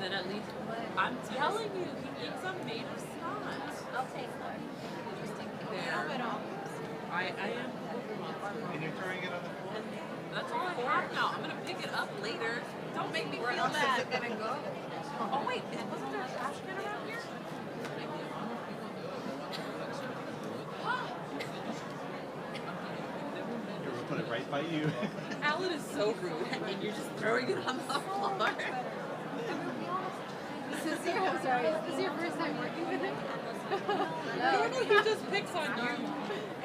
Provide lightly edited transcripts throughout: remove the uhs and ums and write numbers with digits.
then at least I'm telling you, he thinks I'm made of snot. I'll take one. Interesting. There. I am. And you're throwing it on the floor? That's all I have now. I'm gonna pick it up later. Don't make me feel Where else bad. is it gonna go? Oh wait, wasn't there a trash can around here? Here, we'll put it right by you. Alan is so rude, and you're just throwing it on the floor. This is your first time working with him? Normally he just picks on you.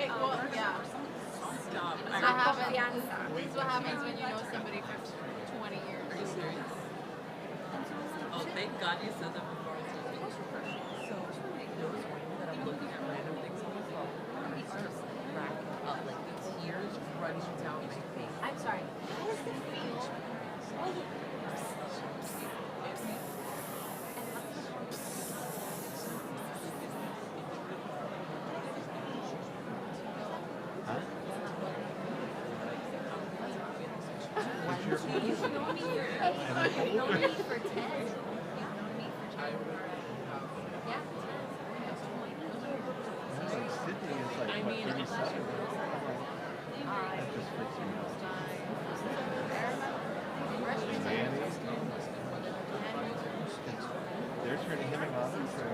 Well, yeah. Stop. This is what happens when you know somebody for 20 years. Are you serious? Oh, thank God you said that before I told you. So, that I'm looking at random things on my phone. It's just racking up, like the tears running down my face. I'm sorry. How does it feel? No need for 10. Yeah. Sydney is like, I what, mean, 37? That just freaks me out. Mayonnaise? They're turning him on for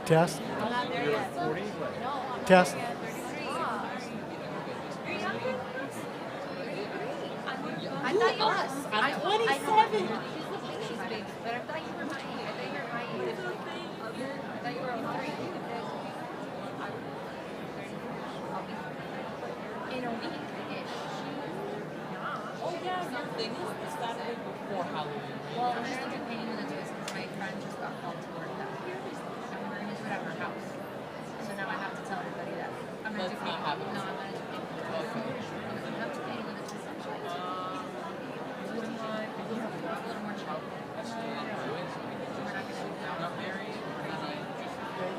Test. I'm not there yet. 40, but No, I'm not Test. there yet. 33. I thought you were. I'm 27. She's big, but I thought you were my age. I thought you were my age. I thought you were over 30. In a week-ish. Oh yeah, your thing is the Saturday before Halloween. Well, there's no painting in the twist because my friend just got called to work that week. And we're going to do it at her house. So now I have to tell everybody that I'm going to do Let's not painting. have it. No, I'm going to do painting. I'm not painting in the twist. I'm trying to. It's a little more chill. We're not going to do that. Got married.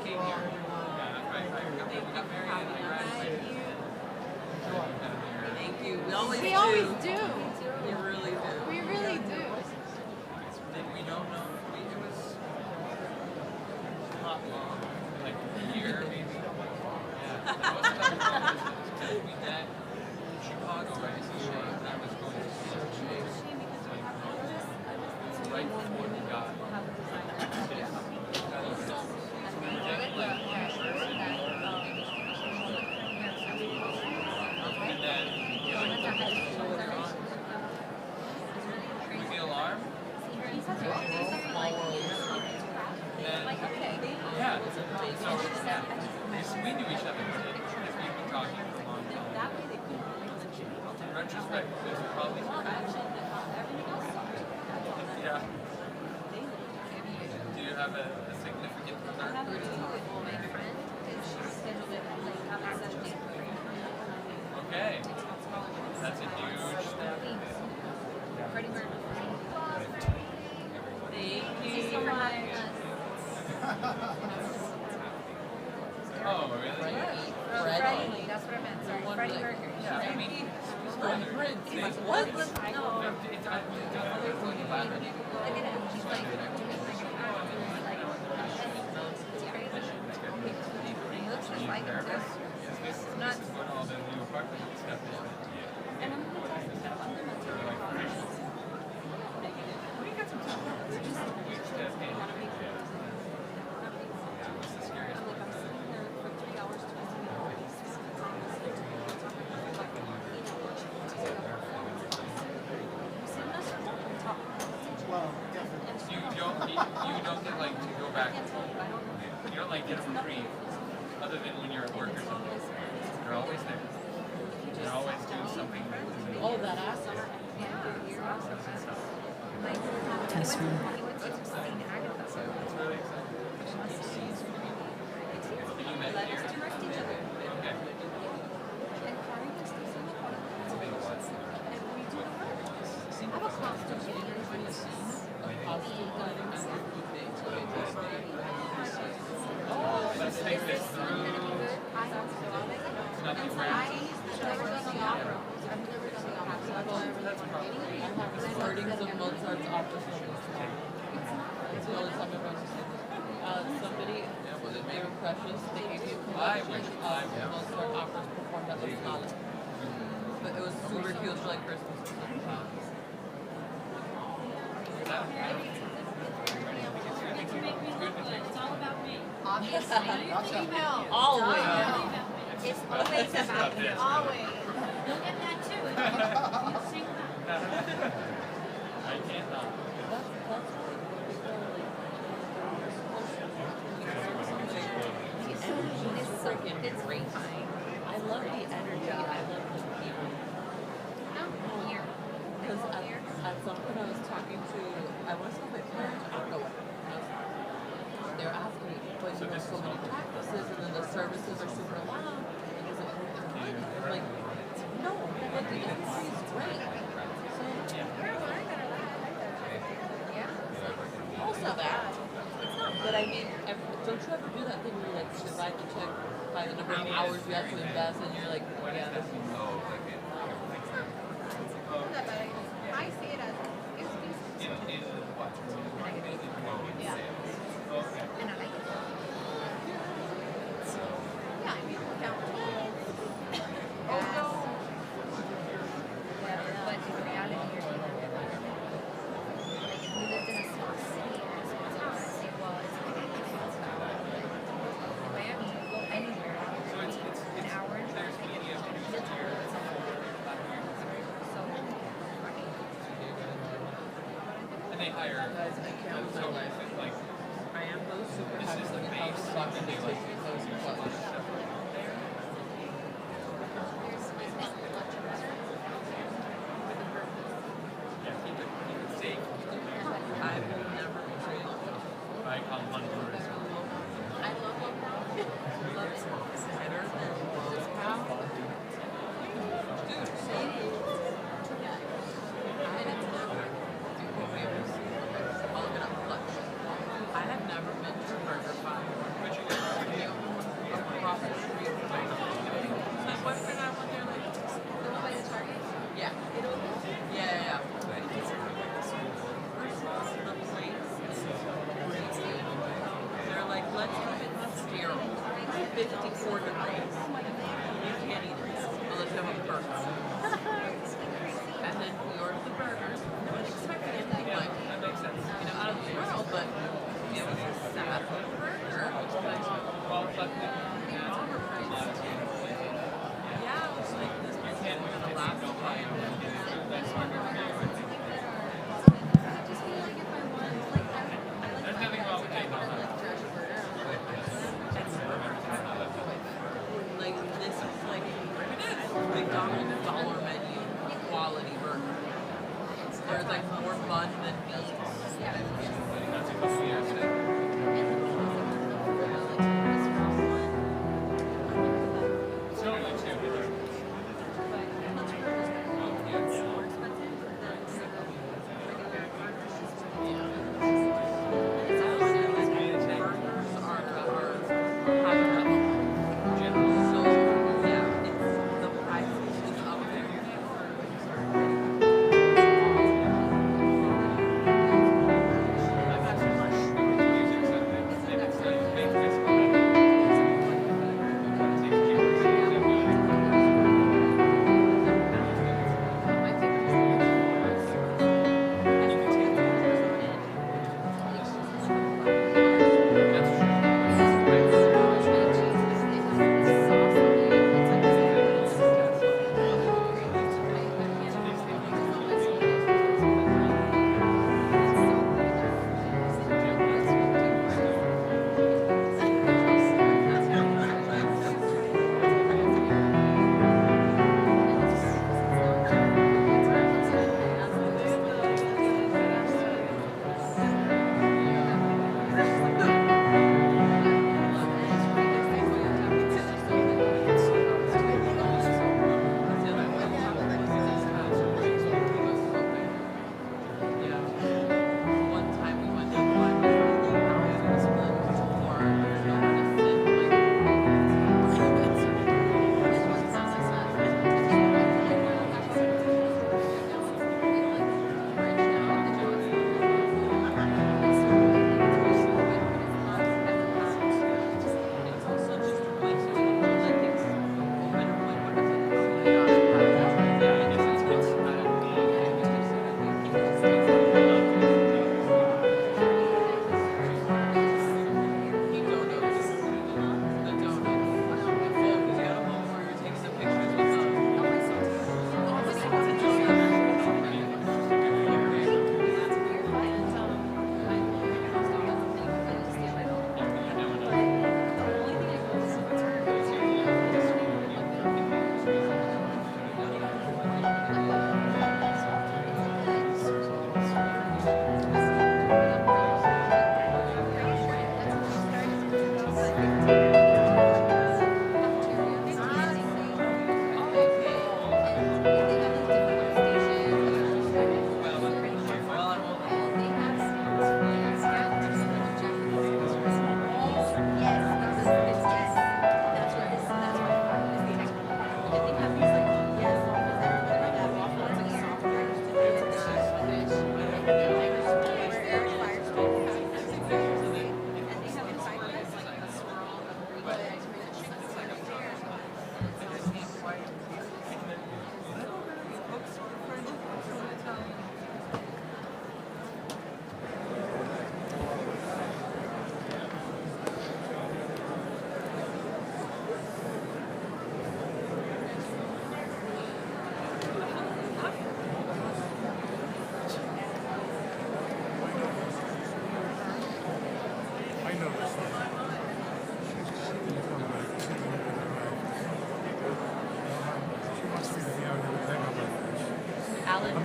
Came here. Got married and I graduated. Thank you. We always We do. always do. We really do. We really do. We don't know. It was not long, like a year maybe. Yeah. It wasn't that long. We met in Chicago, right? So I was going to see right before we got. And then the alarm. Yeah. So we knew each other. We've been talking for a long time. In retrospect, there's probably yeah. Do you have a significant other? Okay. That's a huge step. Thank you so much. Oh, really? Freddie, that's what I meant. Sorry, Freddie Mercury. Yeah, I mean, What? No. Look at him. He's like, he looks just like him. It's nuts. when all the new apartment stuff is. And I'm going to tell you that I'm going to tell you. We got some time. What's the scariest one? I'm sitting there for 3 hours You don't get like to go back. You don't like get a reprieve, other than when you're at work or something. You're always there. You're always doing something. Oh, that ass. Test one. It's really exciting. And you met here. Okay. Let's take this through. It's nothing random. That's probably. I have recordings of Mozart's opera. Precious, they gave you a I collection wish of I would. Mozart operas performed at the Scala. But it was super cute for like Christmas. Obviously. Always. It's always about you. Always. You'll get that too. You sing that. I can't not. That's why it's freaking great. I love the energy. I love the people. Because at some point I was talking to, I want to tell my parents, I don't know what. They were asking me, but you know, so many practices and then the services are super loud. Like, is it worth your money? I'm like, no, but the energy is great. So, also that. It's not, but I mean, don't you ever do that thing where you like divide the check by the number of hours you have to invest and you're like, yeah, this is I see it as it's decent. Yeah. And I like it. Yeah, I mean, look out. Oh no. But in reality, you're dealing with like, if we lived in a small city or a small town, I'd say, well, it's like Miami, you go anywhere, an hour and a half to get to so, And they hire. So like, I am those super this happy is the looking base. houses off And and they they like take those clothes. yeah, keep it safe. I've never been I call Honduras. I love Love it's better than Moscow. Dude, so I'll look it up. Look, I have never been to Burger Five. Across the street from my house. My boyfriend and I went there like, yeah. Yeah. The place is crazy. They're like, let's keep it sterile. 54 degrees. You can't eat it unless you have a burger. And then we ordered the burgers. I wasn't expecting anything like, That makes sense. you know, out of this world, but it was a sad little burger. Well, but Bomber price. Yeah, it was like this was gonna last a while. there's nothing wrong with taking on that. Like this is like McDonald's dollar menu quality burger. There's like more bun than meat. That's a couple years ago. It's only two. Burgers are high level. So yeah, it's the price is up there.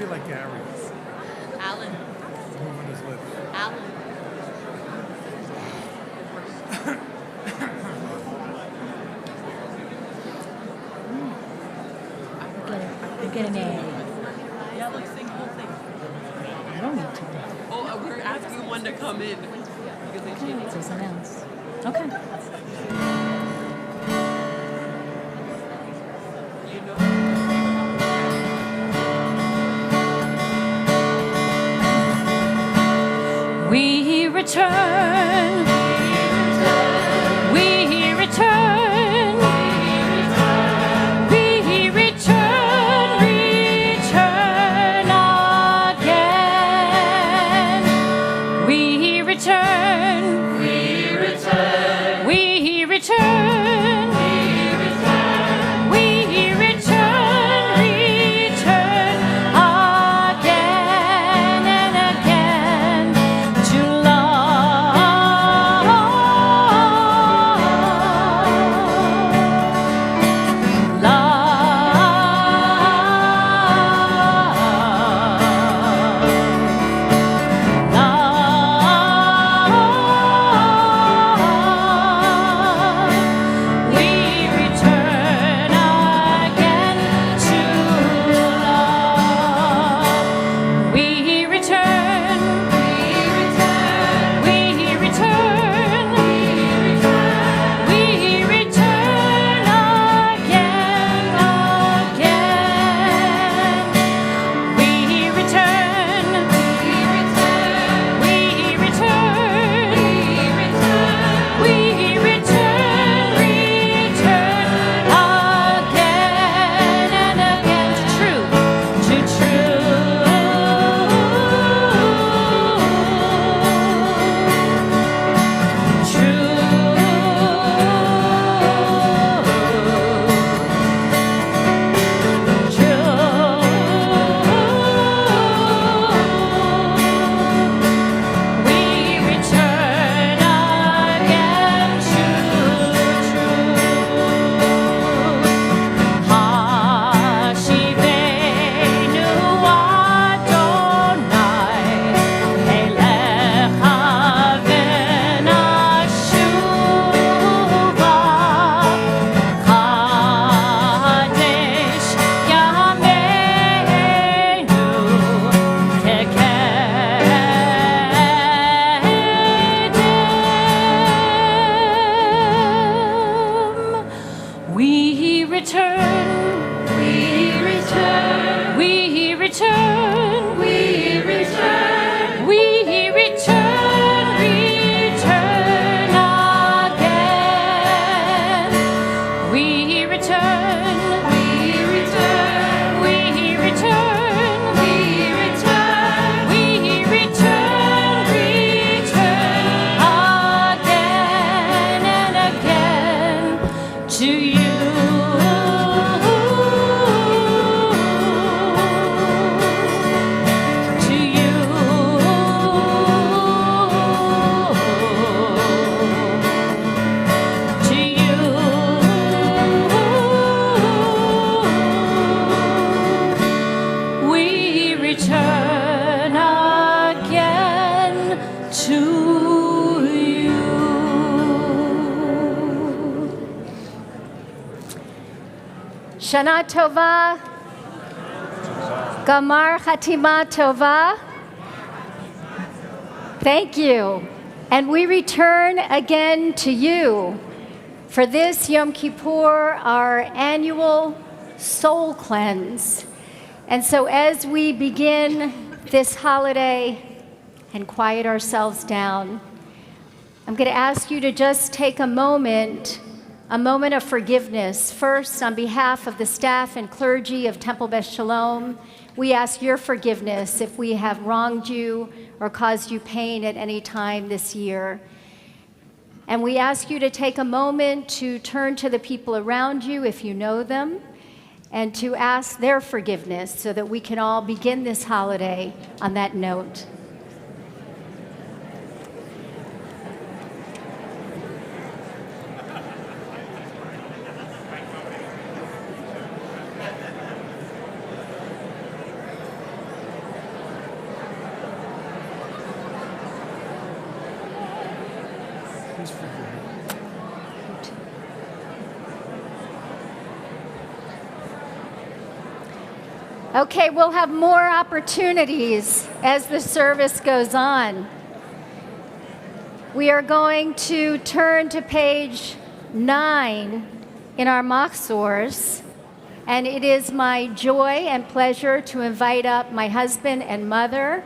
be like Gary's. Alan. Moving his lips. Alan. You get an A. Yeah, like sing the whole thing. I don't need to. Oh, we're asking one to come in because they changed. It says announce. Okay. You know. We return. We return. We return. Return again. We return. We return. We return. We return. Return again and again to love. We return again to love. We return. We return. We return again, again. We return. We return. We return. Return again and again to truth, to we return again to truth. Hashivenu Adonai Elecha v'nashuva Kadesh Yameinu Kekedem. We return. We return. We return. We return. We return. Return again. We return. We return. We return. We return. We return. Return again and again to you. To you. To you. We return again to you. Shana Tova, Gamar Chatima Tova. Thank you. And we return again to you for this Yom Kippur, our annual soul cleanse. And so as we begin this holiday and quiet ourselves down, I'm going to ask you to just take a moment of forgiveness. First, on behalf of the staff and clergy of Temple Beth Sholom, we ask your forgiveness if we have wronged you or caused you pain at any time this year. And we ask you to take a moment to turn to the people around you, if you know them, and to ask their forgiveness so that we can all begin this holiday on that note. Please forgive me. Okay, we'll have more opportunities as the service goes on. We are going to turn to page 9 in our Machzors, and it is my joy and pleasure to invite up my husband and mother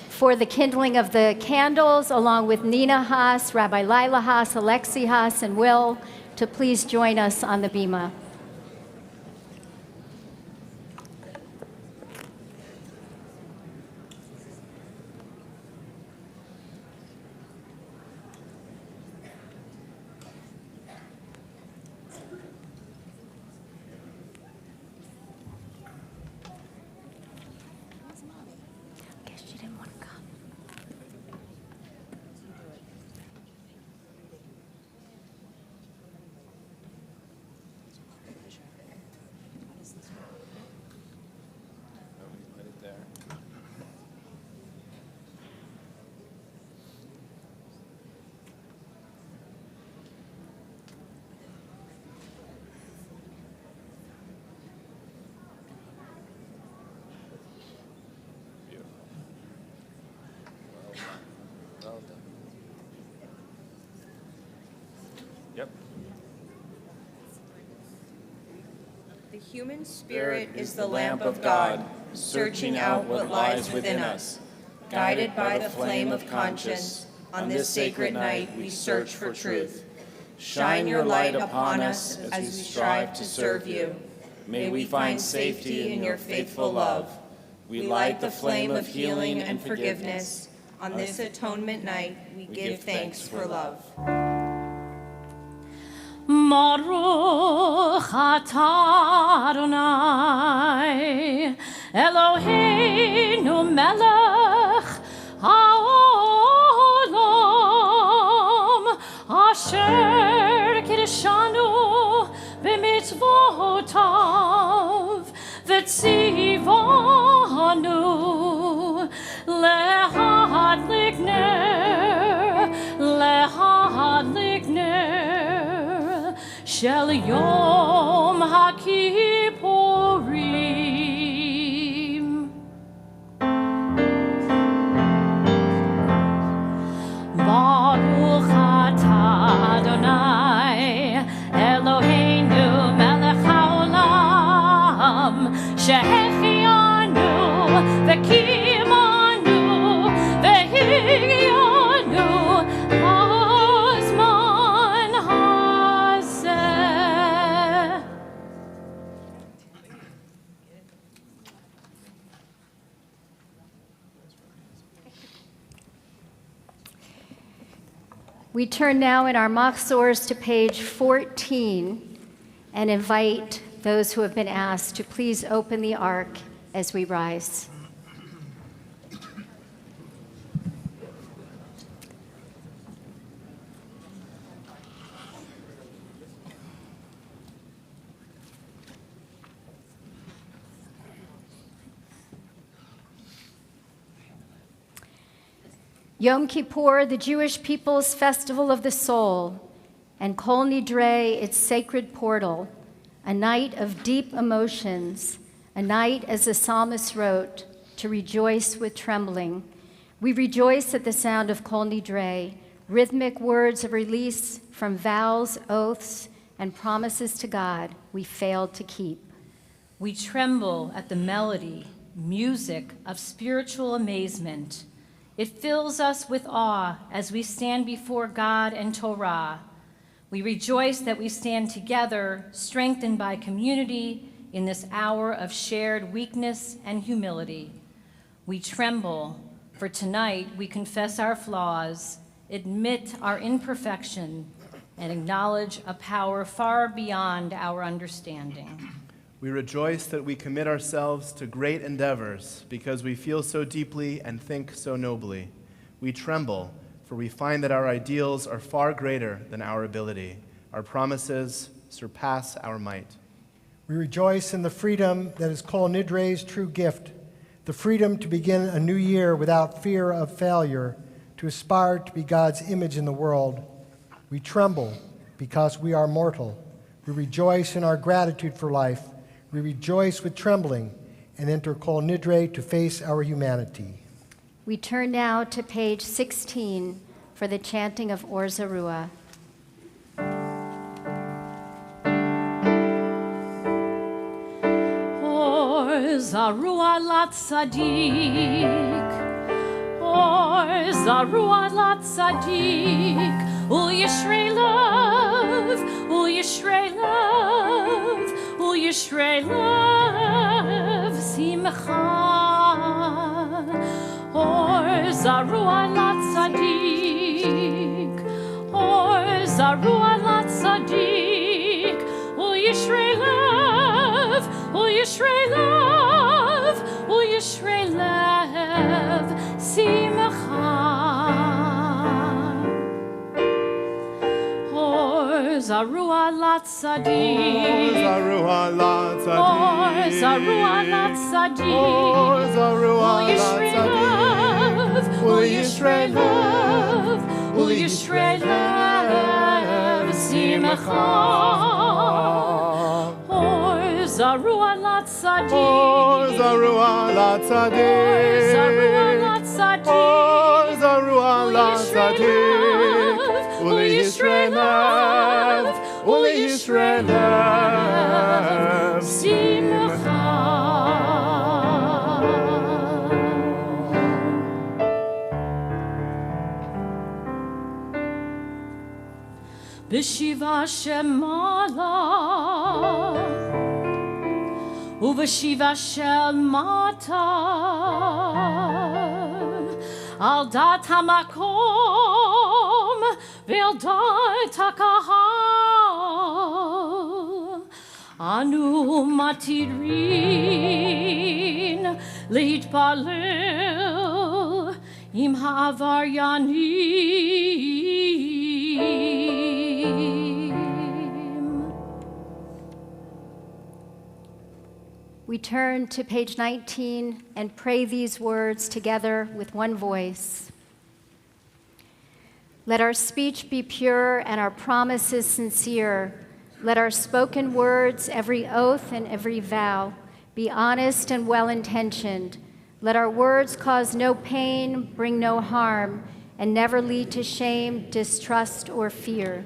for the kindling of the candles, along with Nina Haas, Rabbi Lila Haas, Alexi Haas, and Will, to please join us on the bima. Guess she didn't want to come. Let it there. Beautiful. Well done. Yep. The human spirit is the lamp of God, searching out what lies within us. Guided by the flame of conscience, on this sacred night we search for truth. Shine your light upon us as we strive to serve you. May we find safety in your faithful love. We light the flame of healing and forgiveness. On this atonement night, we give thanks for love. Baruch atah Adonai, Eloheinu melech haolam, asher kiddushanu b'mitzvotav, v'tzivanu lehadlik ner, Shel Yom HaKippurim. Baruch atah Adonai, Eloheinu melech haolam, shehechianu v'kimanu v'higyanu hazman hazeh. We turn now in our Machzors to page 14 and invite those who have been asked to please open the ark as we rise. Yom Kippur, the Jewish people's festival of the soul, and Kol Nidre, its sacred portal, a night of deep emotions, a night, as the psalmist wrote, to rejoice with trembling. We rejoice at the sound of Kol Nidre, rhythmic words of release from vows, oaths, and promises to God we failed to keep. We tremble at the melody, music of spiritual amazement. It fills us with awe as we stand before God and Torah. We rejoice that we stand together, strengthened by community in this hour of shared weakness and humility. We tremble, for tonight we confess our flaws, admit our imperfection, and acknowledge a power far beyond our understanding. We rejoice that we commit ourselves to great endeavors because we feel so deeply and think so nobly. We tremble, for we find that our ideals are far greater than our ability. Our promises surpass our might. We rejoice in the freedom that is Kol Nidre's true gift, the freedom to begin a new year without fear of failure, to aspire to be God's image in the world. We tremble because we are mortal. We rejoice in our gratitude for life. We rejoice with trembling and enter Kol Nidre to face our humanity. We turn now to page 16 for the chanting of Or Zarua. Or Zarua lat Sadiq, Or Zarua lat Sadiq, Ul Yishrei love, Ul Yishrei love, Ul Yishrei love, Simcha. Or Zarua lat Sadiq, Or Zarua lat Sadiq, Ul Yishrei love, Ul Yishrei love, Ul Yishrei love, Simcha. Or Zarua lat Sadiq, Zarua lat Or Sadiq, Zarua lat Sadiq, Or Zarua Ul Yishrei lat love, Ul Yishrei love, Ul Yishrei love, Simcha. Or Zarua lat Sadiq, Or Zarua lat Sadiq, Zarua lat Sadiq, Or Zarua lat Sadiq, Ul Yishrei love, Ul Yishrei love, Simcha. B'shiva shemala Uv'shiva shel mata Al dat hamakom Ve'al dat hakahal Anu matirin Leitpalel Im ha'avaryanim. We turn to page 19 and pray these words together with one voice. Let our speech be pure and our promises sincere. Let our spoken words, every oath and every vow, be honest and well-intentioned. Let our words cause no pain, bring no harm, and never lead to shame, distrust, or fear.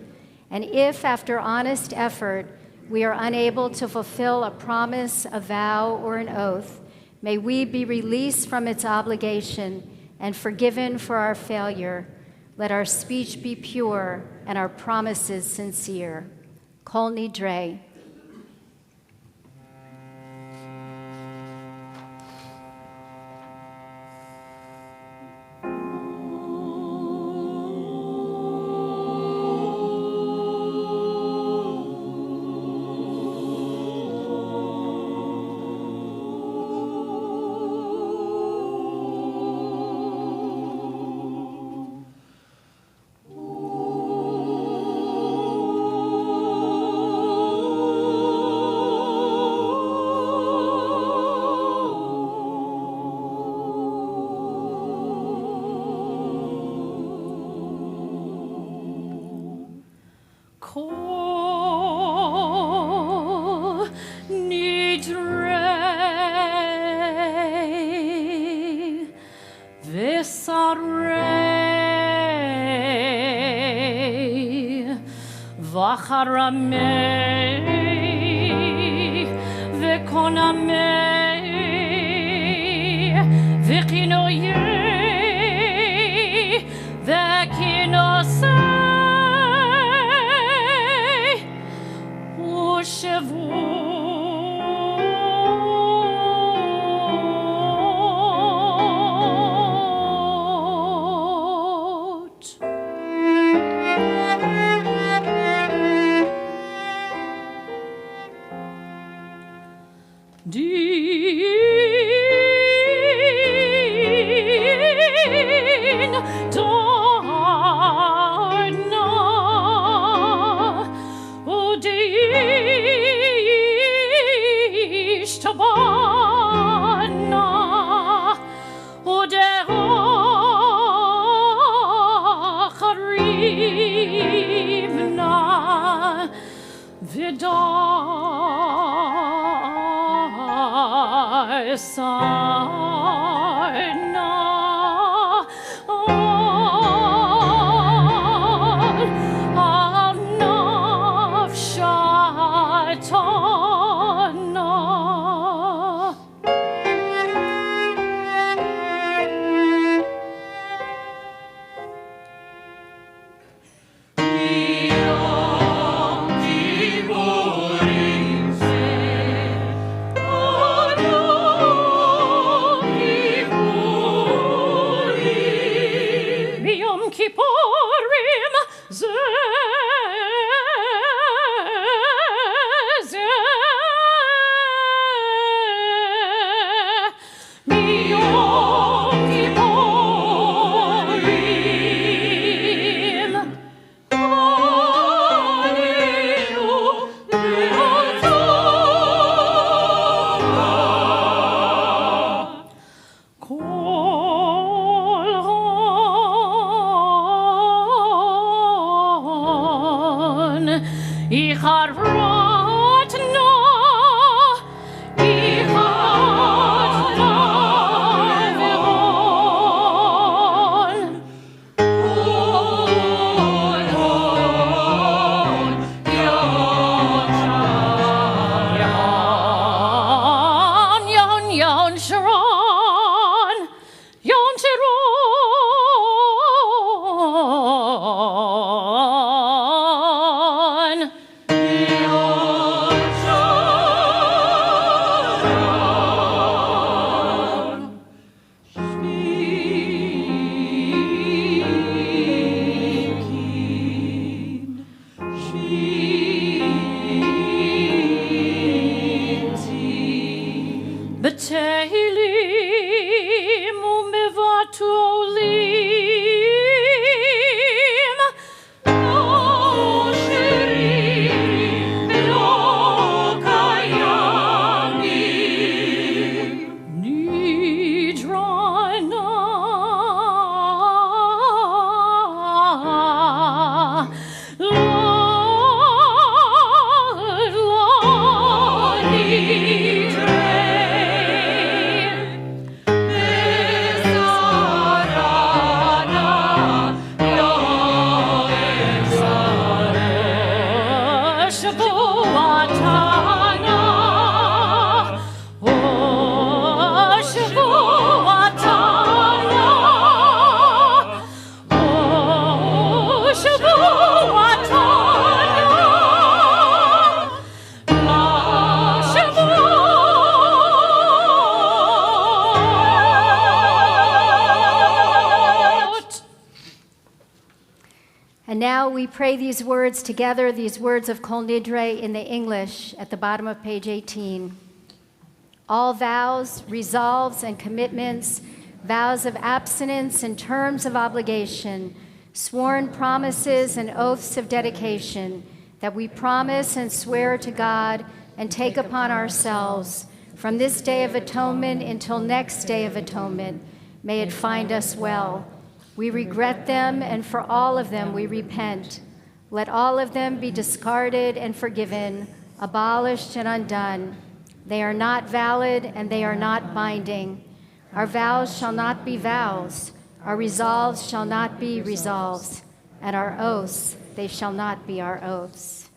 And if, after honest effort, we are unable to fulfill a promise, a vow, or an oath, may we be released from its obligation and forgiven for our failure. Let our speech be pure and our promises sincere. Kol Nidre. Kol Nidre Vesarei Vacharamei Vekonamei Vekinoyei Vekinosei Din And now we pray these words together, these words of Kol Nidre in the English at the bottom of page 18. All vows, resolves, and commitments, vows of abstinence and terms of obligation, sworn promises and oaths of dedication that we promise and swear to God and take upon ourselves from this day of atonement until next day of atonement. May it find us well. We regret them, and for all of them we repent. Let all of them be discarded and forgiven, abolished and undone. They are not valid and they are not binding. Our vows shall not be vows. Our resolves shall not be resolves. And our oaths, they shall not be our oaths.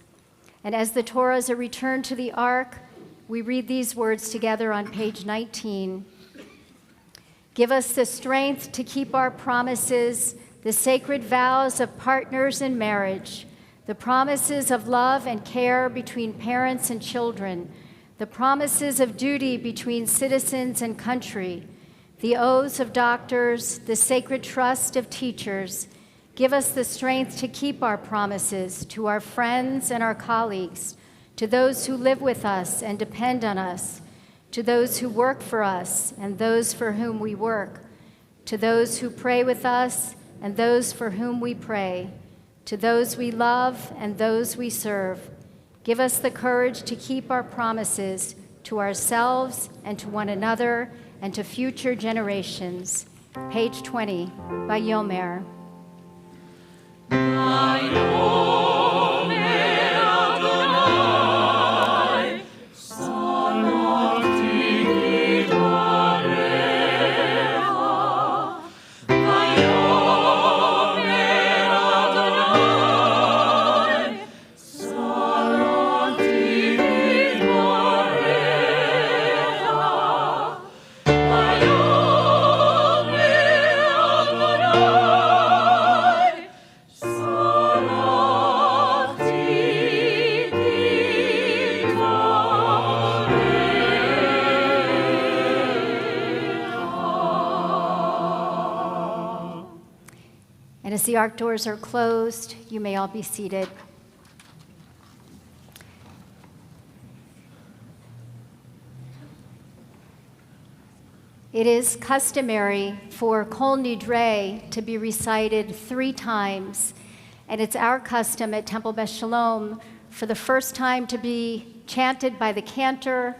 And as the Torahs are returned to the ark, we read these words together on page 19. Give us the strength to keep our promises, the sacred vows of partners in marriage, the promises of love and care between parents and children, the promises of duty between citizens and country, the oaths of doctors, the sacred trust of teachers. Give us the strength to keep our promises to our friends and our colleagues, to those who live with us and depend on us, to those who work for us and those for whom we work, to those who pray with us and those for whom we pray, to those we love and those we serve. Give us the courage to keep our promises to ourselves and to one another and to future generations. Page 20, by Yomer. Adonai, Son of And as the ark doors are closed, you may all be seated. It is customary for Kol Nidre to be recited 3 times, and it's our custom at Temple Beth Sholom for the first time to be chanted by the cantor,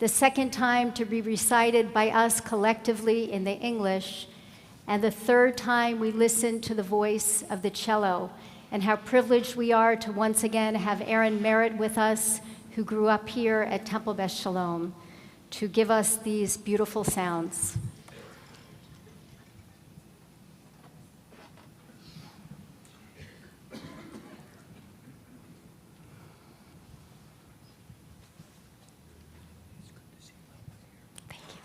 the second time to be recited by us collectively in the English, and the third time we listen to the voice of the cello. And how privileged we are to once again have Aaron Merritt with us, who grew up here at Temple Beth Sholom, to give us these beautiful sounds. Thank you.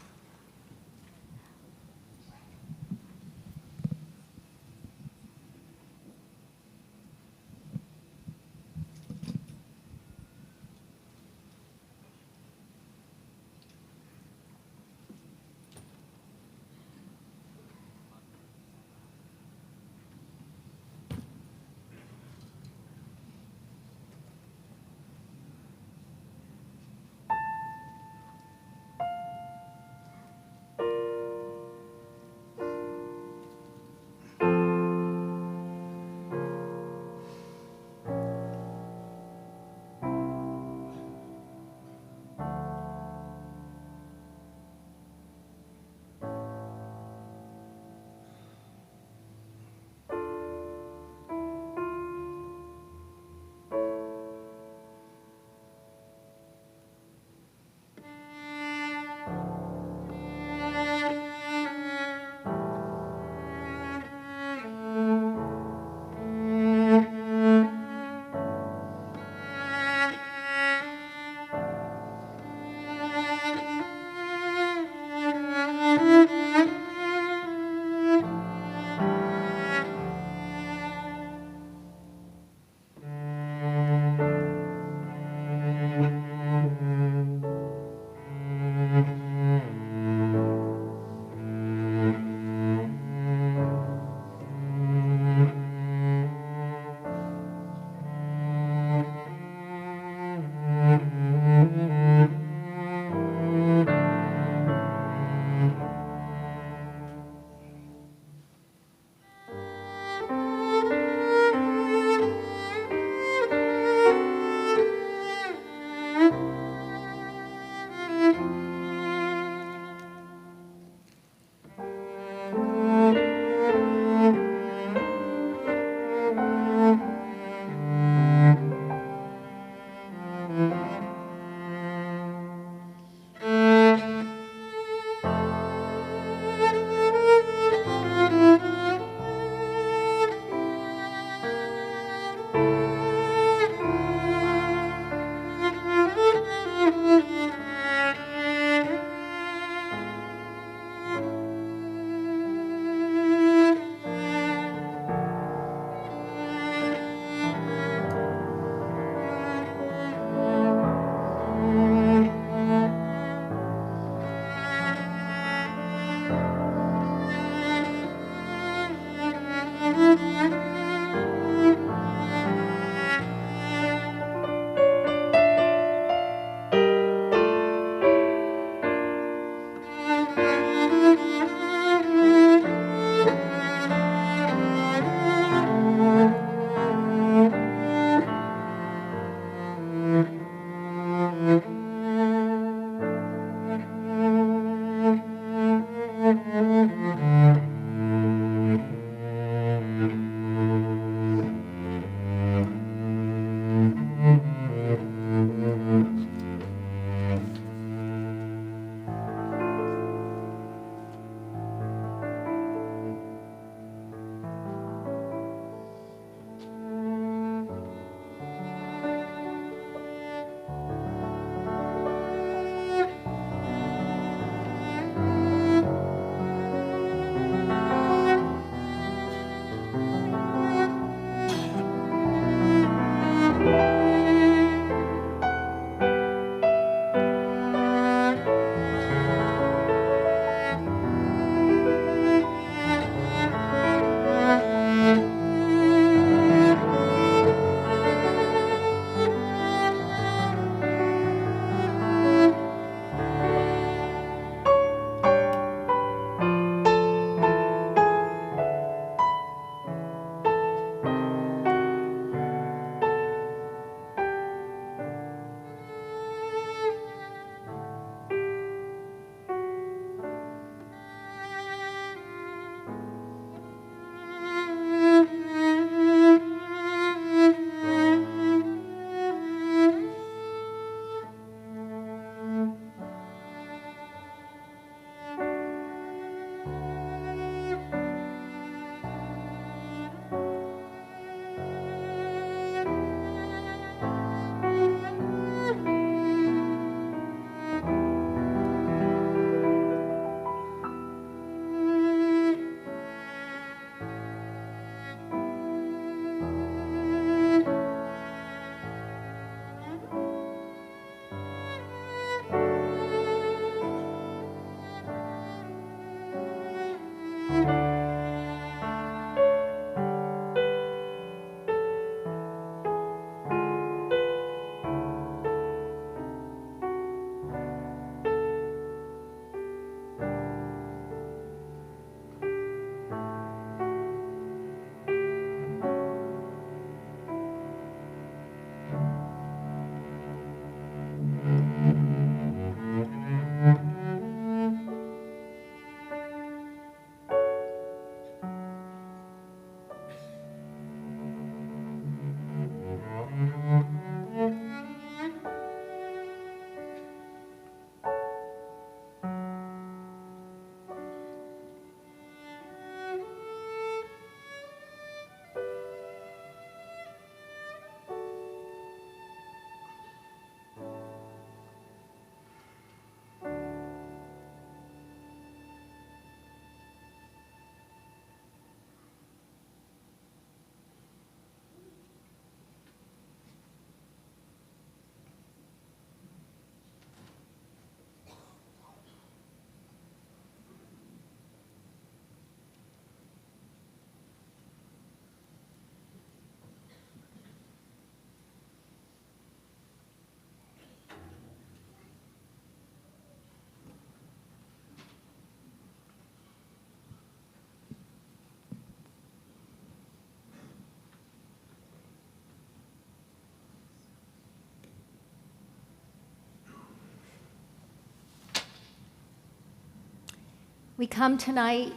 We come tonight,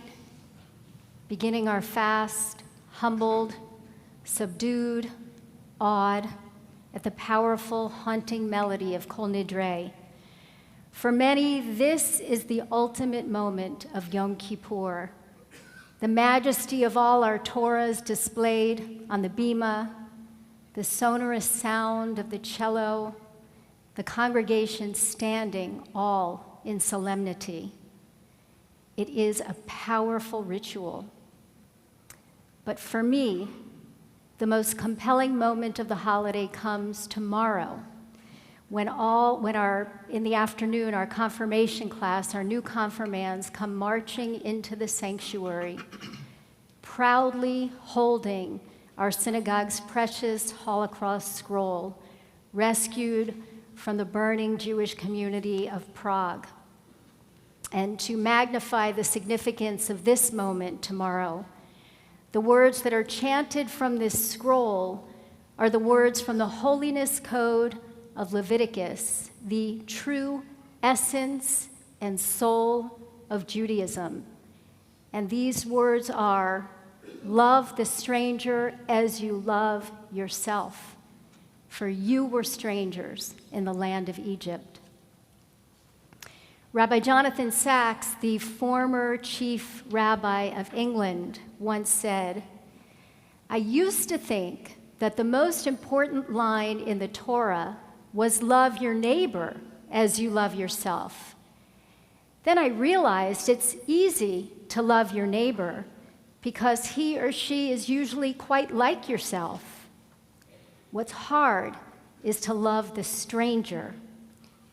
beginning our fast, humbled, subdued, awed at the powerful, haunting melody of Kol Nidre. For many, this is the ultimate moment of Yom Kippur. The majesty of all our Torahs displayed on the bima, the sonorous sound of the cello, the congregation standing all in solemnity. It is a powerful ritual. But for me, the most compelling moment of the holiday comes tomorrow, when in the afternoon, our confirmation class, our new confirmands come marching into the sanctuary, proudly holding our synagogue's precious Holocaust scroll, rescued from the burning Jewish community of Prague. And to magnify the significance of this moment tomorrow, the words that are chanted from this scroll are the words from the Holiness Code of Leviticus, the true essence and soul of Judaism. And these words are, "Love the stranger as you love yourself, for you were strangers in the land of Egypt." Rabbi Jonathan Sacks, the former chief rabbi of England, once said, "I used to think that the most important line in the Torah was love your neighbor as you love yourself. Then I realized it's easy to love your neighbor because he or she is usually quite like yourself. What's hard is to love the stranger,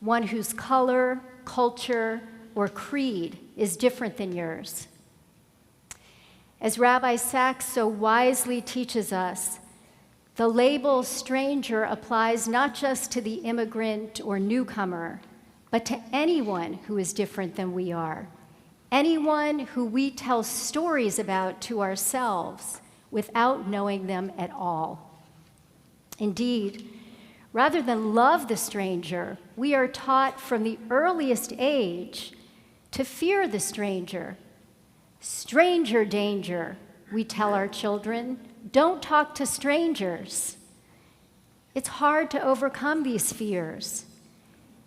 one whose color, culture, or creed is different than yours." As Rabbi Sacks so wisely teaches us, the label stranger applies not just to the immigrant or newcomer, but to anyone who is different than we are, anyone who we tell stories about to ourselves without knowing them at all. Indeed, rather than love the stranger, we are taught from the earliest age to fear the stranger. Stranger danger, we tell our children. Don't talk to strangers. It's hard to overcome these fears.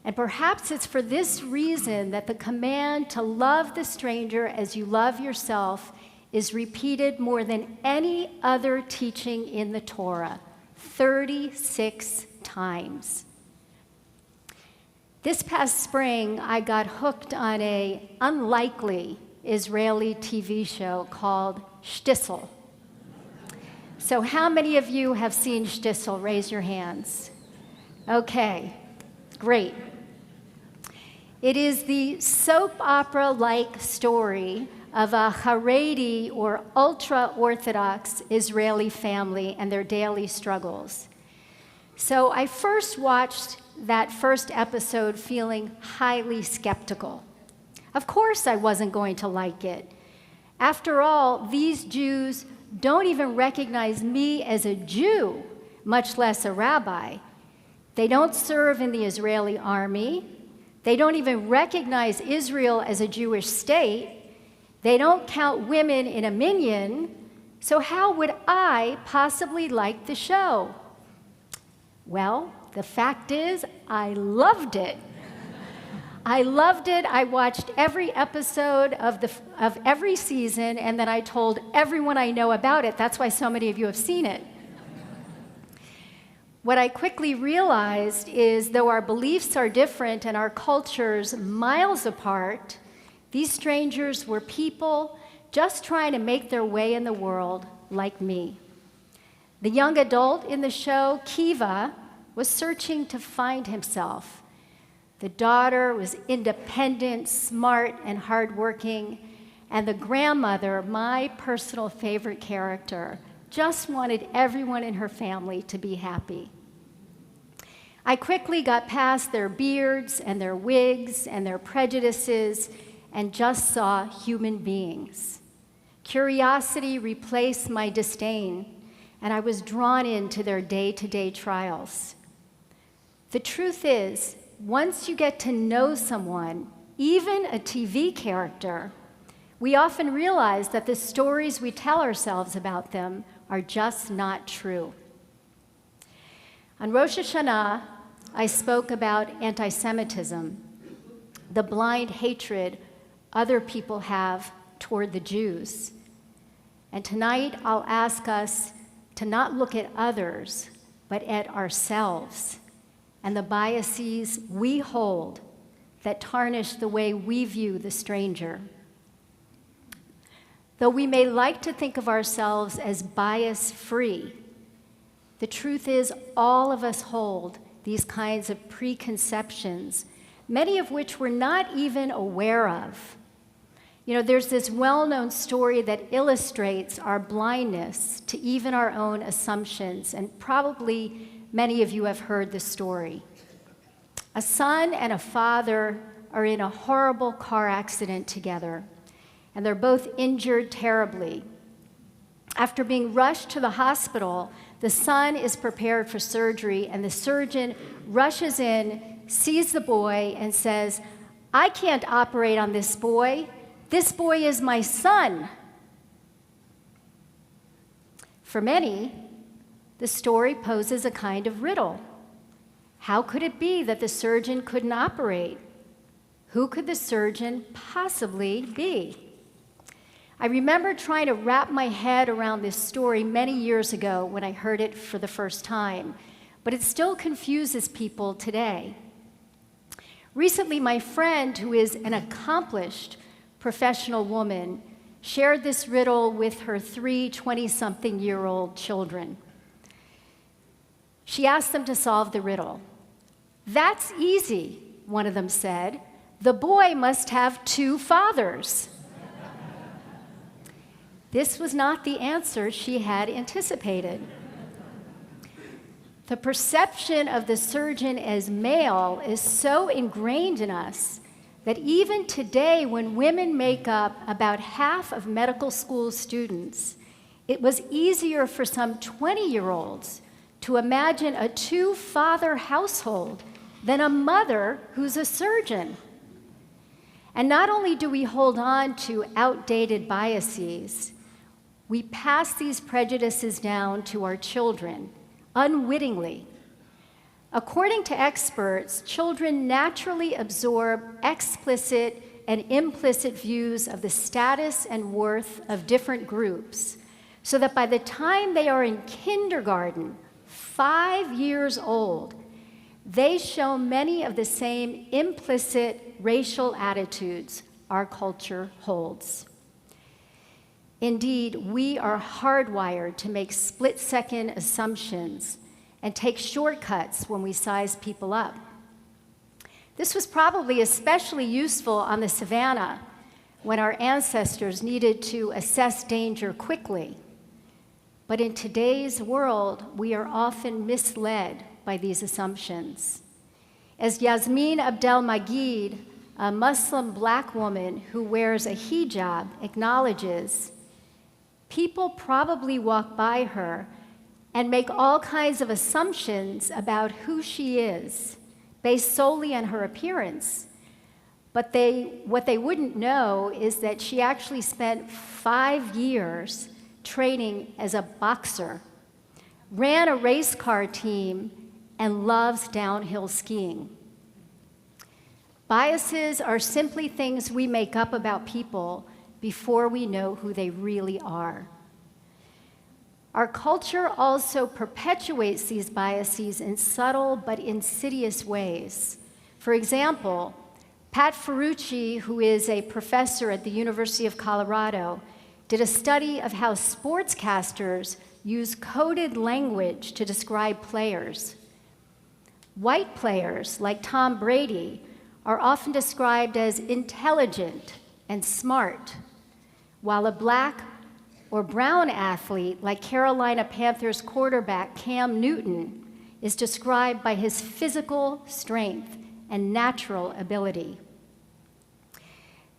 And perhaps it's for this reason that the command to love the stranger as you love yourself is repeated more than any other teaching in the Torah, 36 times. This past spring, I got hooked on an unlikely Israeli TV show called Shtisel. So how many of you have seen Shtisel? Raise your hands. Okay, great. It is the soap opera-like story of a Haredi or ultra-Orthodox Israeli family and their daily struggles. So I first watched that first episode feeling highly skeptical. Of course I wasn't going to like it. After all, these Jews don't even recognize me as a Jew, much less a rabbi. They don't serve in the Israeli army. They don't even recognize Israel as a Jewish state. They don't count women in a minyan. So how would I possibly like the show? Well, the fact is, I loved it. I loved it. I watched every episode of every season, and then I told everyone I know about it. That's why so many of you have seen it. What I quickly realized is, though our beliefs are different and our cultures miles apart, these strangers were people just trying to make their way in the world like me. The young adult in the show, Kiva, was searching to find himself. The daughter was independent, smart, and hardworking, and the grandmother, my personal favorite character, just wanted everyone in her family to be happy. I quickly got past their beards and their wigs and their prejudices and just saw human beings. Curiosity replaced my disdain, and I was drawn into their day-to-day trials. The truth is, once you get to know someone, even a TV character, we often realize that the stories we tell ourselves about them are just not true. On Rosh Hashanah, I spoke about anti-Semitism, the blind hatred other people have toward the Jews. And tonight, I'll ask us to not look at others, but at ourselves and the biases we hold that tarnish the way we view the stranger. Though we may like to think of ourselves as bias-free, the truth is all of us hold these kinds of preconceptions, many of which we're not even aware of. You know, there's this well-known story that illustrates our blindness to even our own assumptions, and probably many of you have heard this story. A son and a father are in a horrible car accident together, and they're both injured terribly. After being rushed to the hospital, the son is prepared for surgery, and the surgeon rushes in, sees the boy, and says, "I can't operate on this boy. This boy is my son." For many, the story poses a kind of riddle. How could it be that the surgeon couldn't operate? Who could the surgeon possibly be? I remember trying to wrap my head around this story many years ago when I heard it for the first time, but it still confuses people today. Recently, my friend, who is an accomplished professional woman, shared this riddle with her 3 20-something-year-old children. She asked them to solve the riddle. "That's easy," one of them said. "The boy must have 2 fathers." This was not the answer she had anticipated. The perception of the surgeon as male is so ingrained in us that even today, when women make up about half of medical school students, it was easier for some 20-year-olds to imagine a 2-father household than a mother who's a surgeon. And not only do we hold on to outdated biases, we pass these prejudices down to our children, unwittingly. According to experts, children naturally absorb explicit and implicit views of the status and worth of different groups, so that by the time they are in kindergarten, 5 years old, they show many of the same implicit racial attitudes our culture holds. Indeed, we are hardwired to make split-second assumptions and take shortcuts when we size people up. This was probably especially useful on the savannah, when our ancestors needed to assess danger quickly. But in today's world, we are often misled by these assumptions. As Yasmin Abdel-Magid, a Muslim black woman who wears a hijab, acknowledges, people probably walk by her and make all kinds of assumptions about who she is based solely on her appearance. But what they wouldn't know is that she actually spent 5 years training as a boxer, ran a race car team, and loves downhill skiing. Biases are simply things we make up about people before we know who they really are. Our culture also perpetuates these biases in subtle but insidious ways. For example, Pat Ferrucci, who is a professor at the University of Colorado, did a study of how sportscasters use coded language to describe players. White players, like Tom Brady, are often described as intelligent and smart, while a black or brown athlete, like Carolina Panthers quarterback Cam Newton, is described by his physical strength and natural ability.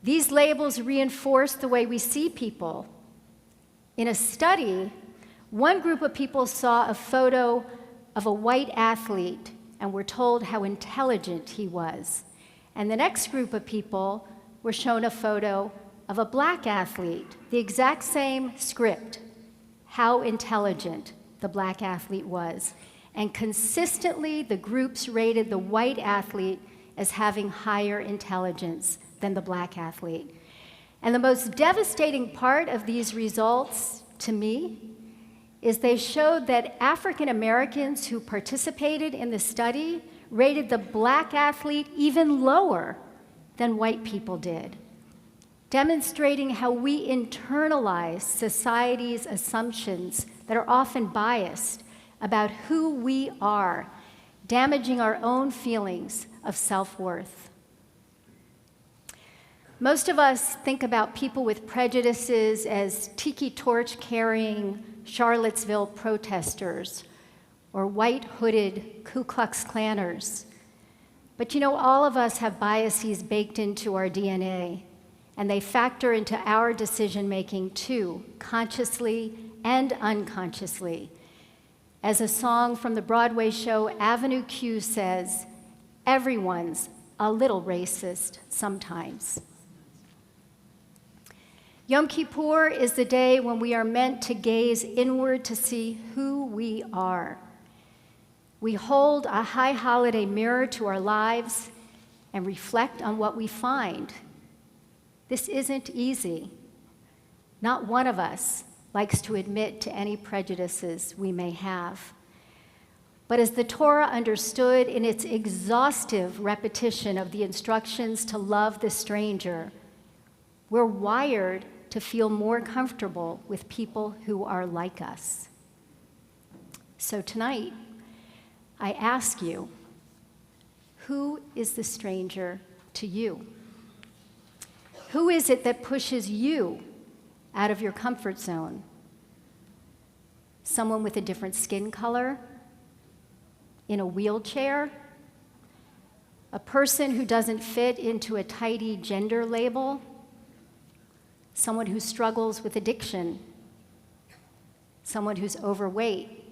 These labels reinforce the way we see people. In a study, one group of people saw a photo of a white athlete and were told how intelligent he was. And the next group of people were shown a photo of a black athlete, the exact same script, how intelligent the black athlete was. And consistently, the groups rated the white athlete as having higher intelligence than the black athlete. And the most devastating part of these results, to me, is they showed that African Americans who participated in the study rated the black athlete even lower than white people did, demonstrating how we internalize society's assumptions that are often biased about who we are, damaging our own feelings of self-worth. Most of us think about people with prejudices as tiki torch carrying Charlottesville protesters or white hooded Ku Klux Klanners. But you know, all of us have biases baked into our DNA, and they factor into our decision making too, consciously and unconsciously. As a song from the Broadway show Avenue Q says, everyone's a little racist sometimes. Yom Kippur is the day when we are meant to gaze inward to see who we are. We hold a high holiday mirror to our lives and reflect on what we find. This isn't easy. Not one of us likes to admit to any prejudices we may have. But as the Torah understood in its exhaustive repetition of the instructions to love the stranger, we're wired to feel more comfortable with people who are like us. So tonight, I ask you, who is the stranger to you? Who is it that pushes you out of your comfort zone? Someone with a different skin color? In a wheelchair? A person who doesn't fit into a tidy gender label? Someone who struggles with addiction? Someone who's overweight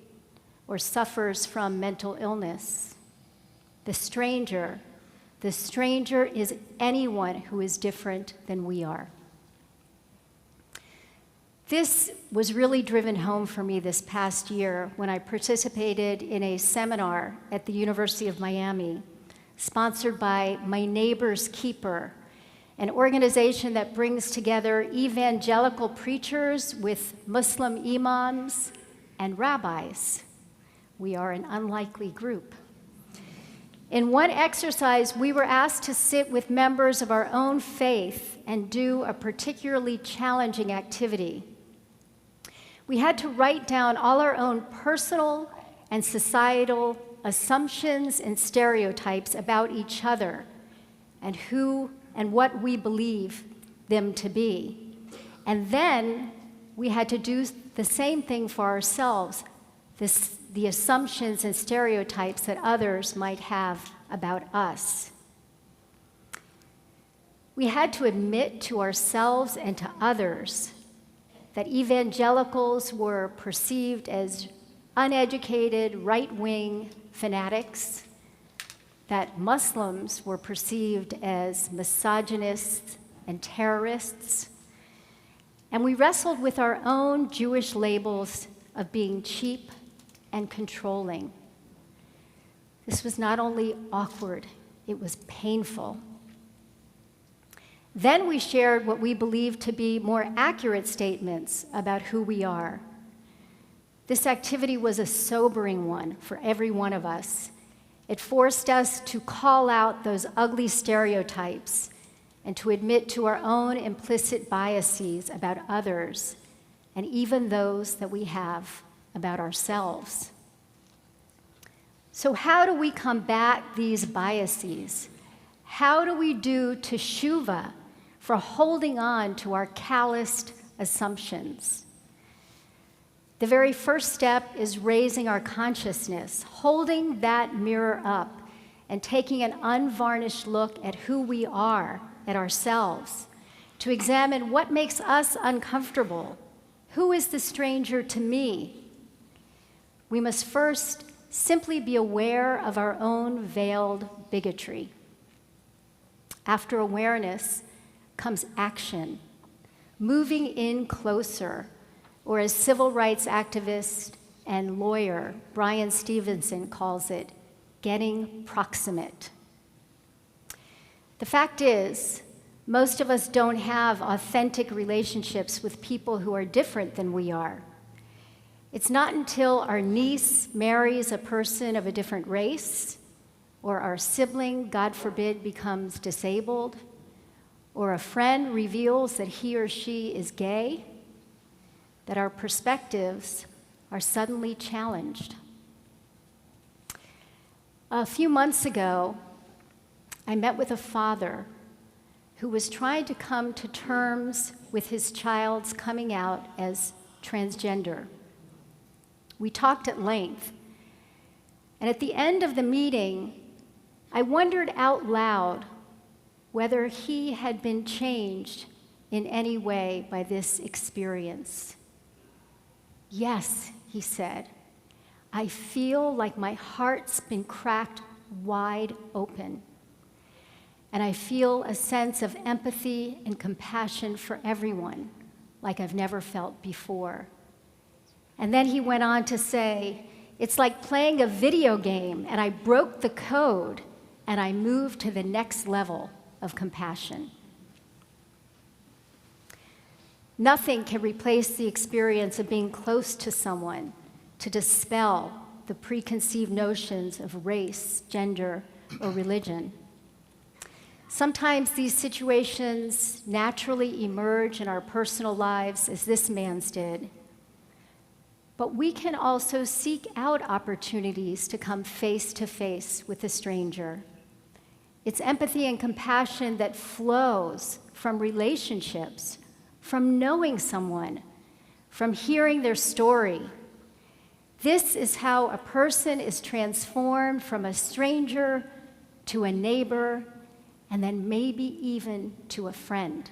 or suffers from mental illness? The stranger is anyone who is different than we are. This was really driven home for me this past year when I participated in a seminar at the University of Miami, sponsored by My Neighbor's Keeper, an organization that brings together evangelical preachers with Muslim imams and rabbis. We are an unlikely group. In one exercise, we were asked to sit with members of our own faith and do a particularly challenging activity. We had to write down all our own personal and societal assumptions and stereotypes about each other and who and what we believe them to be. And then we had to do the same thing for ourselves, the assumptions and stereotypes that others might have about us. We had to admit to ourselves and to others that evangelicals were perceived as uneducated, right-wing fanatics, that Muslims were perceived as misogynists and terrorists, and we wrestled with our own Jewish labels of being cheap and controlling. This was not only awkward, it was painful. Then we shared what we believed to be more accurate statements about who we are. This activity was a sobering one for every one of us. It forced us to call out those ugly stereotypes and to admit to our own implicit biases about others, and even those that we have about ourselves. So how do we combat these biases? How do we do teshuvah for holding on to our calloused assumptions? The very first step is raising our consciousness, holding that mirror up and taking an unvarnished look at who we are, at ourselves, to examine what makes us uncomfortable. Who is the stranger to me? We must first simply be aware of our own veiled bigotry. After awareness comes action, moving in closer, or as civil rights activist and lawyer Brian Stevenson calls it, getting proximate. The fact is, most of us don't have authentic relationships with people who are different than we are. It's not until our niece marries a person of a different race, or our sibling, God forbid, becomes disabled, or a friend reveals that he or she is gay, that our perspectives are suddenly challenged. A few months ago, I met with a father who was trying to come to terms with his child's coming out as transgender. We talked at length, and at the end of the meeting, I wondered out loud whether he had been changed in any way by this experience. Yes, he said, I feel like my heart's been cracked wide open, and I feel a sense of empathy and compassion for everyone like I've never felt before. And then he went on to say, it's like playing a video game, and I broke the code, and I moved to the next level of compassion. Nothing can replace the experience of being close to someone to dispel the preconceived notions of race, gender, or religion. Sometimes these situations naturally emerge in our personal lives, as this man's did. But we can also seek out opportunities to come face to face with a stranger. It's empathy and compassion that flows from relationships, from knowing someone, from hearing their story. This is how a person is transformed from a stranger to a neighbor, and then maybe even to a friend.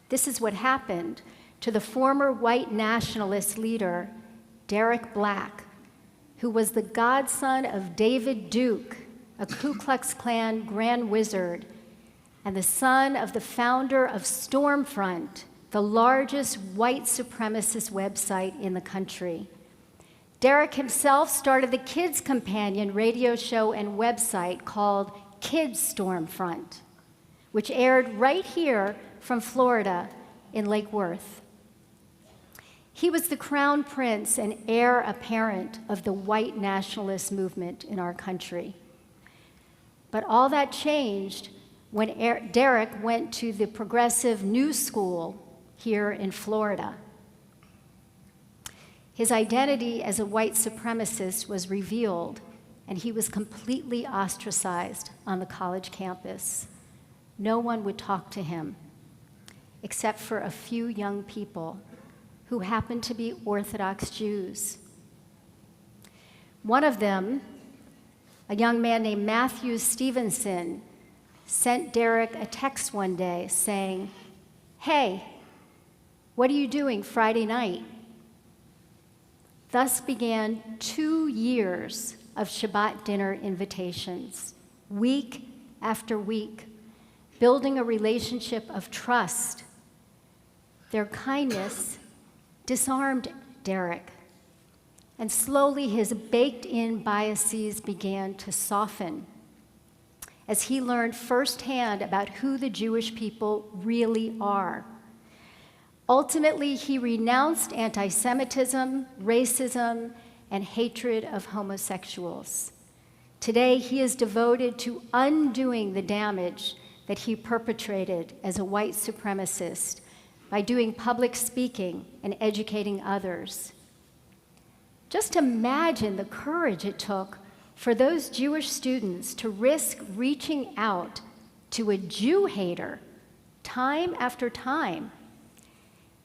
This is what happened to the former white nationalist leader, Derek Black, who was the godson of David Duke, a Ku Klux Klan Grand Wizard, and the son of the founder of Stormfront, the largest white supremacist website in the country. Derek himself started the Kids Companion radio show and website called Kids Stormfront, which aired right here from Florida in Lake Worth. He was the crown prince and heir apparent of the white nationalist movement in our country. But all that changed when Derek went to the progressive New School here in Florida. His identity as a white supremacist was revealed, and he was completely ostracized on the college campus. no one would talk to him, except for a few young people who happened to be Orthodox Jews. One of them, a young man named Matthew Stevenson, sent Derek a text one day saying, "Hey, what are you doing Friday night?" Thus began 2 years of Shabbat dinner invitations, week after week, building a relationship of trust. Their kindness disarmed Derek, and slowly his baked-in biases began to soften as he learned firsthand about who the Jewish people really are. Ultimately, he renounced anti-Semitism, racism, and hatred of homosexuals. Today, he is devoted to undoing the damage that he perpetrated as a white supremacist by doing public speaking and educating others. Just imagine the courage it took for those Jewish students to risk reaching out to a Jew hater time after time.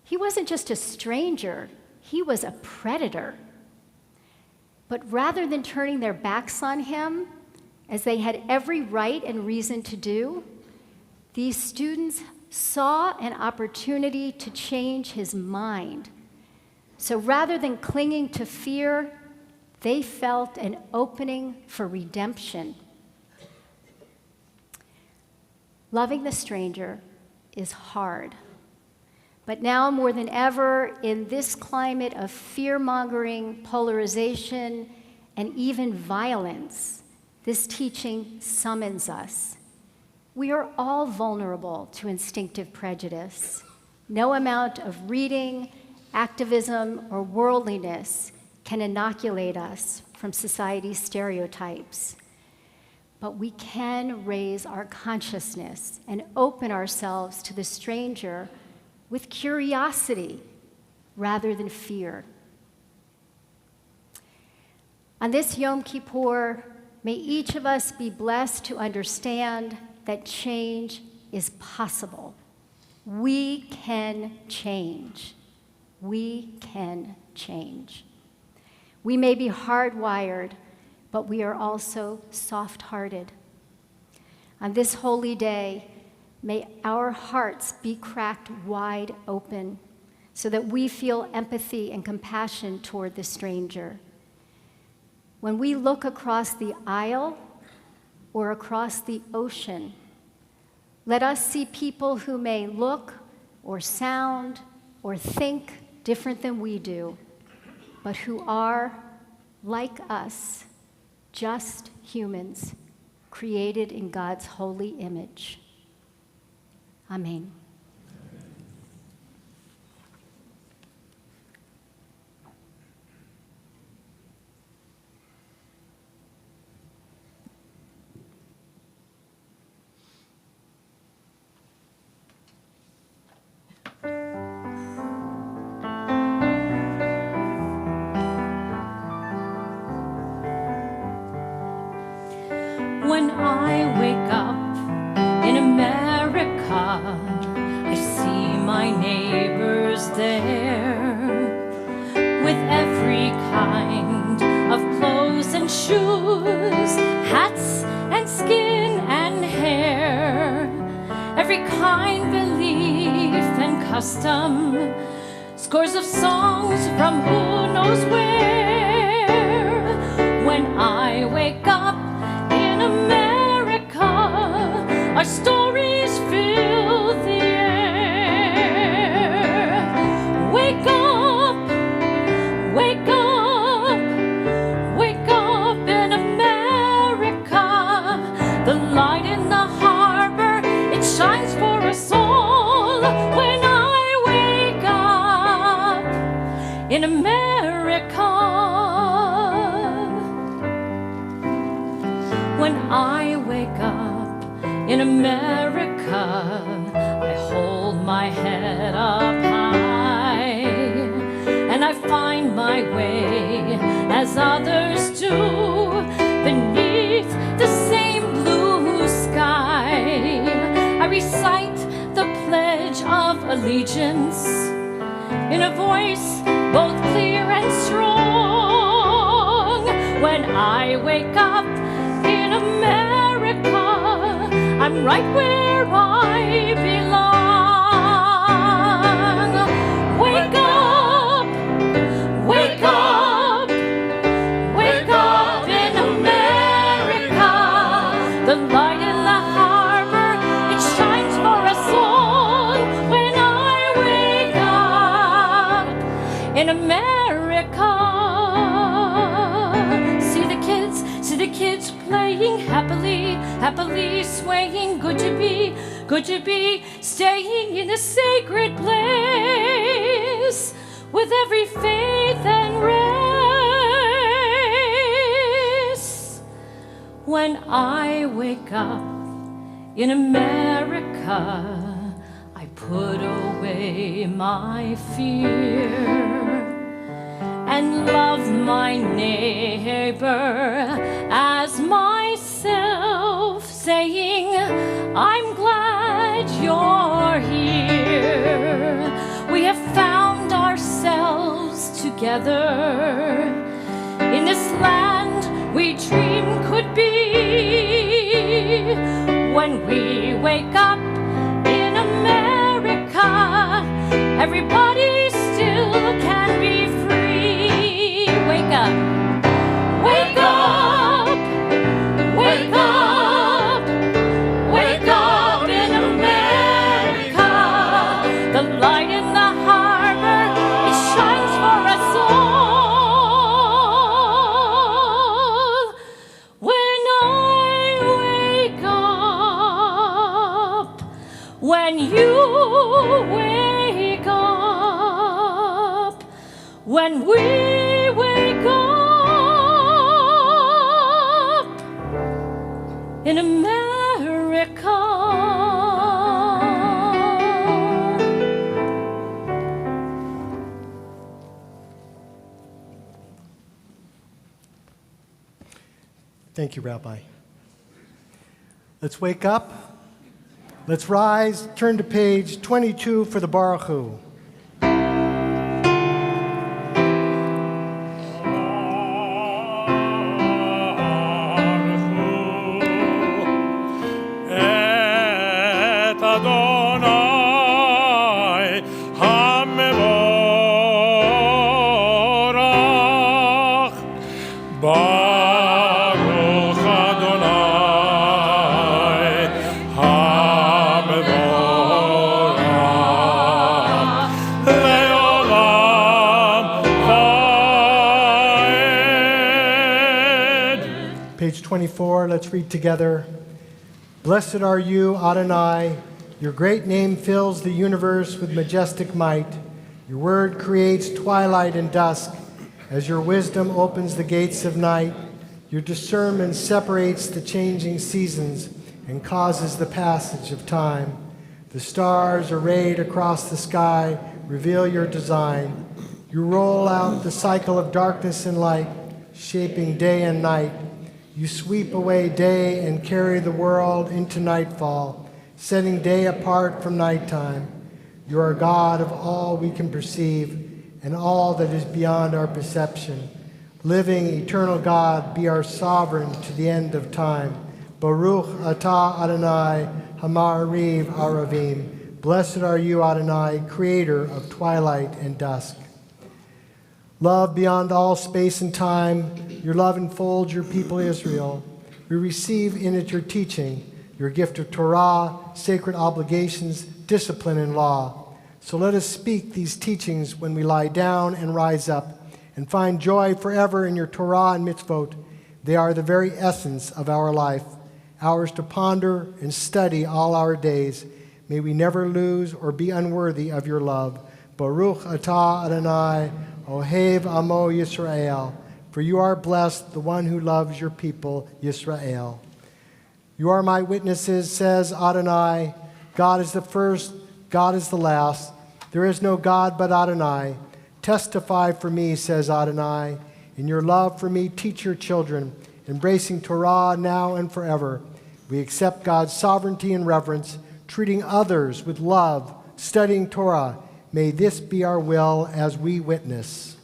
He wasn't just a stranger, he was a predator. But rather than turning their backs on him, as they had every right and reason to do, these students saw an opportunity to change his mind. So rather than clinging to fear, they felt an opening for redemption. Loving the stranger is hard. But now more than ever, in this climate of fear-mongering, polarization, and even violence, this teaching summons us. We are all vulnerable to instinctive prejudice. No amount of reading, activism, or worldliness can inoculate us from society's stereotypes. But we can raise our consciousness and open ourselves to the stranger with curiosity rather than fear. On this Yom Kippur, may each of us be blessed to understand that change is possible. We can change. We can change. We may be hardwired, but we are also soft-hearted. On this holy day, may our hearts be cracked wide open so that we feel empathy and compassion toward the stranger. When we look across the aisle or across the ocean, let us see people who may look or sound or think different than we do, but who are, like us, just humans created in God's holy image. Amen. When I wake up in America, I see my neighbors there with every kind of clothes and shoes, hats and skin and hair, every kind belief and custom, scores of songs from who knows where. When I wake up in America, our stories fill the air. Wake up, wake up, wake up in America. The light in the harbor, it shines for us all. When I wake up in America, when I wake up in America, I hold my head up high, and I find my way as others do, beneath the same blue sky. I recite the Pledge of Allegiance in a voice both clear and strong. When I wake up in America, I'm right where I belong. Wake up, wake up, wake up in America. The light in the harbor, it shines for us all. When I wake up in America, see the kids playing happily, happily swaying. Good to be staying in a sacred place with every faith and race. When I wake up in America, I put away my fear and love my neighbor as myself, saying, I'm glad you're here. We have found ourselves together in this land we dream could be. When we wake up in America, everybody still can be free. Wake up, wake up, wake up, wake up in America. The light in the harbor, it shines for us all. When I wake up, when you wake up, when we wake up in America. Thank you, Rabbi. Let's wake up. Let's rise. Turn to page 22 for the Baruch Hu. Page 24, let's read together. Blessed are you, Adonai. Your great name fills the universe with majestic might. Your word creates twilight and dusk. As your wisdom opens the gates of night, your discernment separates the changing seasons and causes the passage of time. The stars arrayed across the sky reveal your design. You roll out the cycle of darkness and light, shaping day and night. You sweep away day and carry the world into nightfall, setting day apart from nighttime. You are God of all we can perceive and all that is beyond our perception. Living, eternal God, be our sovereign to the end of time. Baruch atah Adonai, Hamariv Aravim. Blessed are you, Adonai, creator of twilight and dusk. Love beyond all space and time, your love enfolds your people Israel. We receive in it your teaching, your gift of Torah, sacred obligations, discipline, and law. So let us speak these teachings when we lie down and rise up, and find joy forever in your Torah and mitzvot. They are the very essence of our life, ours to ponder and study all our days. May we never lose or be unworthy of your love. Baruch atah Adonai, Ohev Amo Yisrael, for you are blessed, the one who loves your people, Yisrael. You are my witnesses, says Adonai. God is the first, God is the last. There is no God but Adonai. Testify for me, says Adonai. In your love for me, teach your children, embracing Torah now and forever. We accept God's sovereignty and reverence, treating others with love, studying Torah. May this be our will as we witness.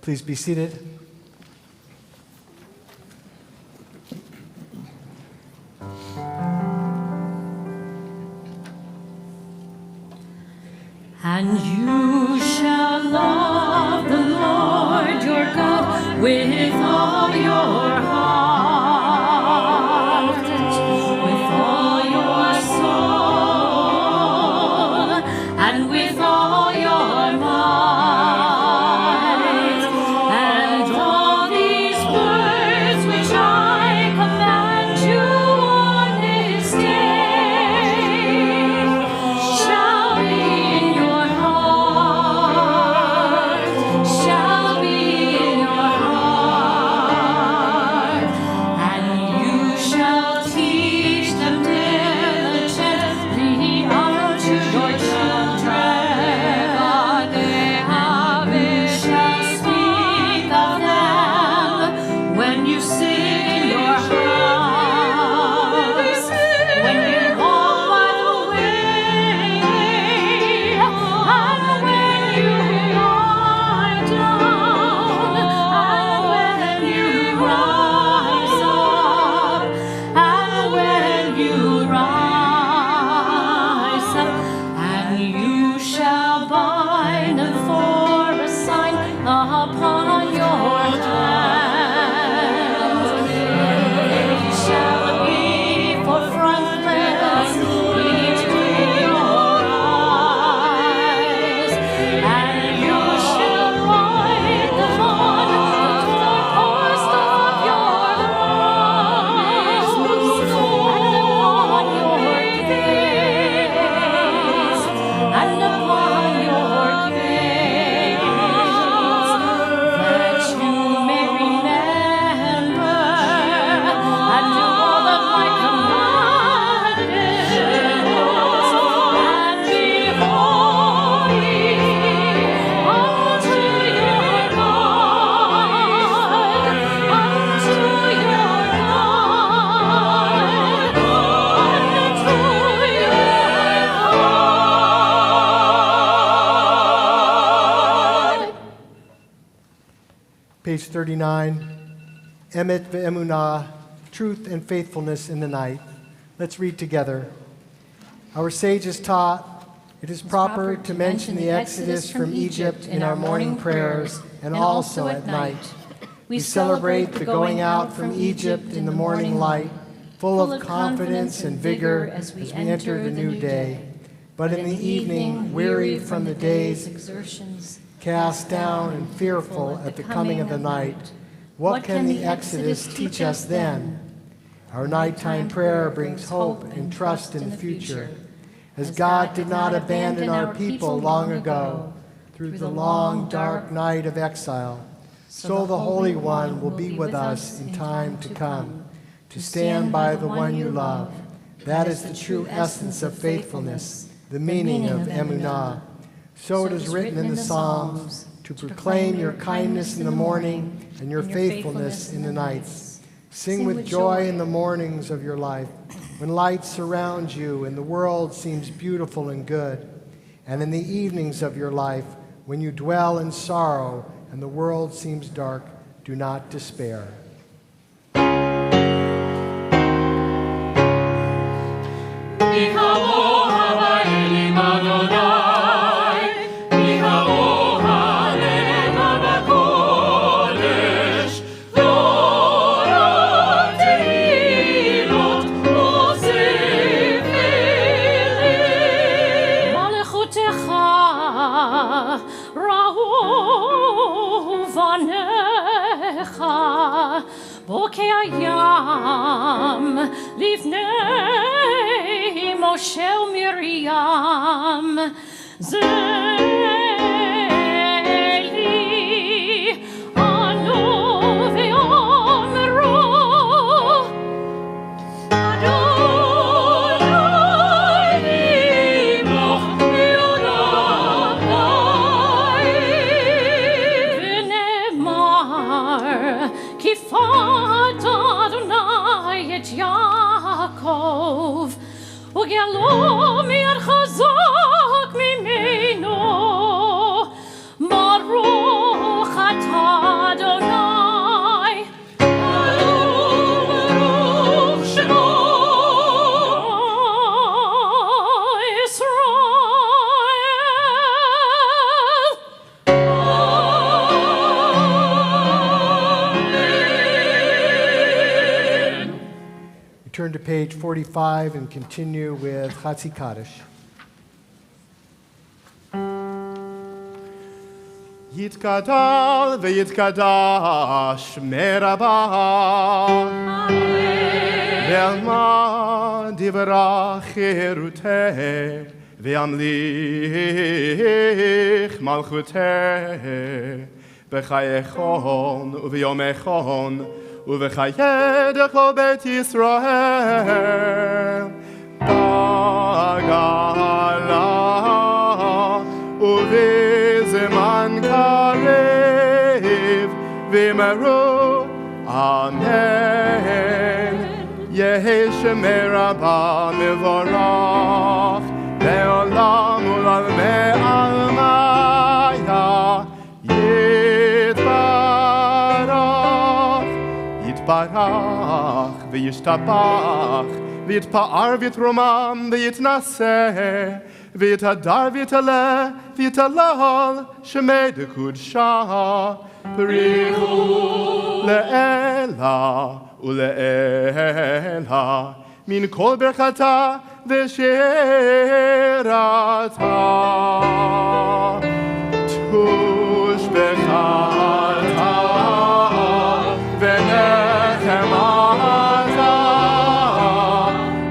Please be seated. And you shall love the Lord your God with all your heart, with all your soul, and with all your might. And all these words which I command you on this day shall be in your heart, shall be in your heart, and you shall teach them diligently unto your children. You shall speak of them when you sit in your house, when you walk by the way, and when you lie down, and when you rise up, and when you rise up, and you shall bind them for a sign upon your hands. They shall be for frontlets between your eyes, and you shall write them on the doorpost of your house, and upon your gates, and upon your gates, that you may remember and do all of my commandments, and be holy unto your God, unto your God, unto your God. Page 39, Emet ve'emunah, truth and faithfulness in the night. Let's read together. Our sages taught, it is proper to mention the exodus from Egypt in our morning prayers and also at night. We celebrate the going out from Egypt in the morning light, full of confidence and vigor as we enter the new day. But in the evening, weary from the day's exertions, cast down and fearful at the coming of the night. What can the Exodus teach us then? Our nighttime prayer brings hope and trust in the future. As God did not abandon our people long ago through the long, dark night of exile, so the Holy One will be with us in time to come, to stand by the one you love. That is the true essence of faithfulness, the meaning of emunah. So it is written in the Psalms, to proclaim your kindness in the morning and your faithfulness in the nights. Sing with joy in the mornings of your life, when light surrounds you and the world seems beautiful and good, and in the evenings of your life, when you dwell in sorrow and the world seems dark, do not despair. Adonai, בוקי הים, לפני משה ומרים, זה לי ענו ואומרו, יעקב, וגאלו מיד חזק ממנו, ברוך אתה אדוני, ברוך שמו Turn to page 45 and continue with Chatzi Kaddish. Yitkadal v'yitkadash merabah ve'alma divrach cheruteh ve'amlich malchuteh b'chayechon u'v'yomechon ובחיי כל בית ישראל בגאלה ובזמן קריב ואמרו אמן יהי שמי רבה מבורך לעולם ולעולמי עלמיה יתברך וישתבח ויתפאר ויתרומם ויתנשא ויתהדר ויתעלה ויתהלל שמי דקודשה בריחו לעילה ולעילה מן כל ברכתה ושירתה תושבחתה ונחמתה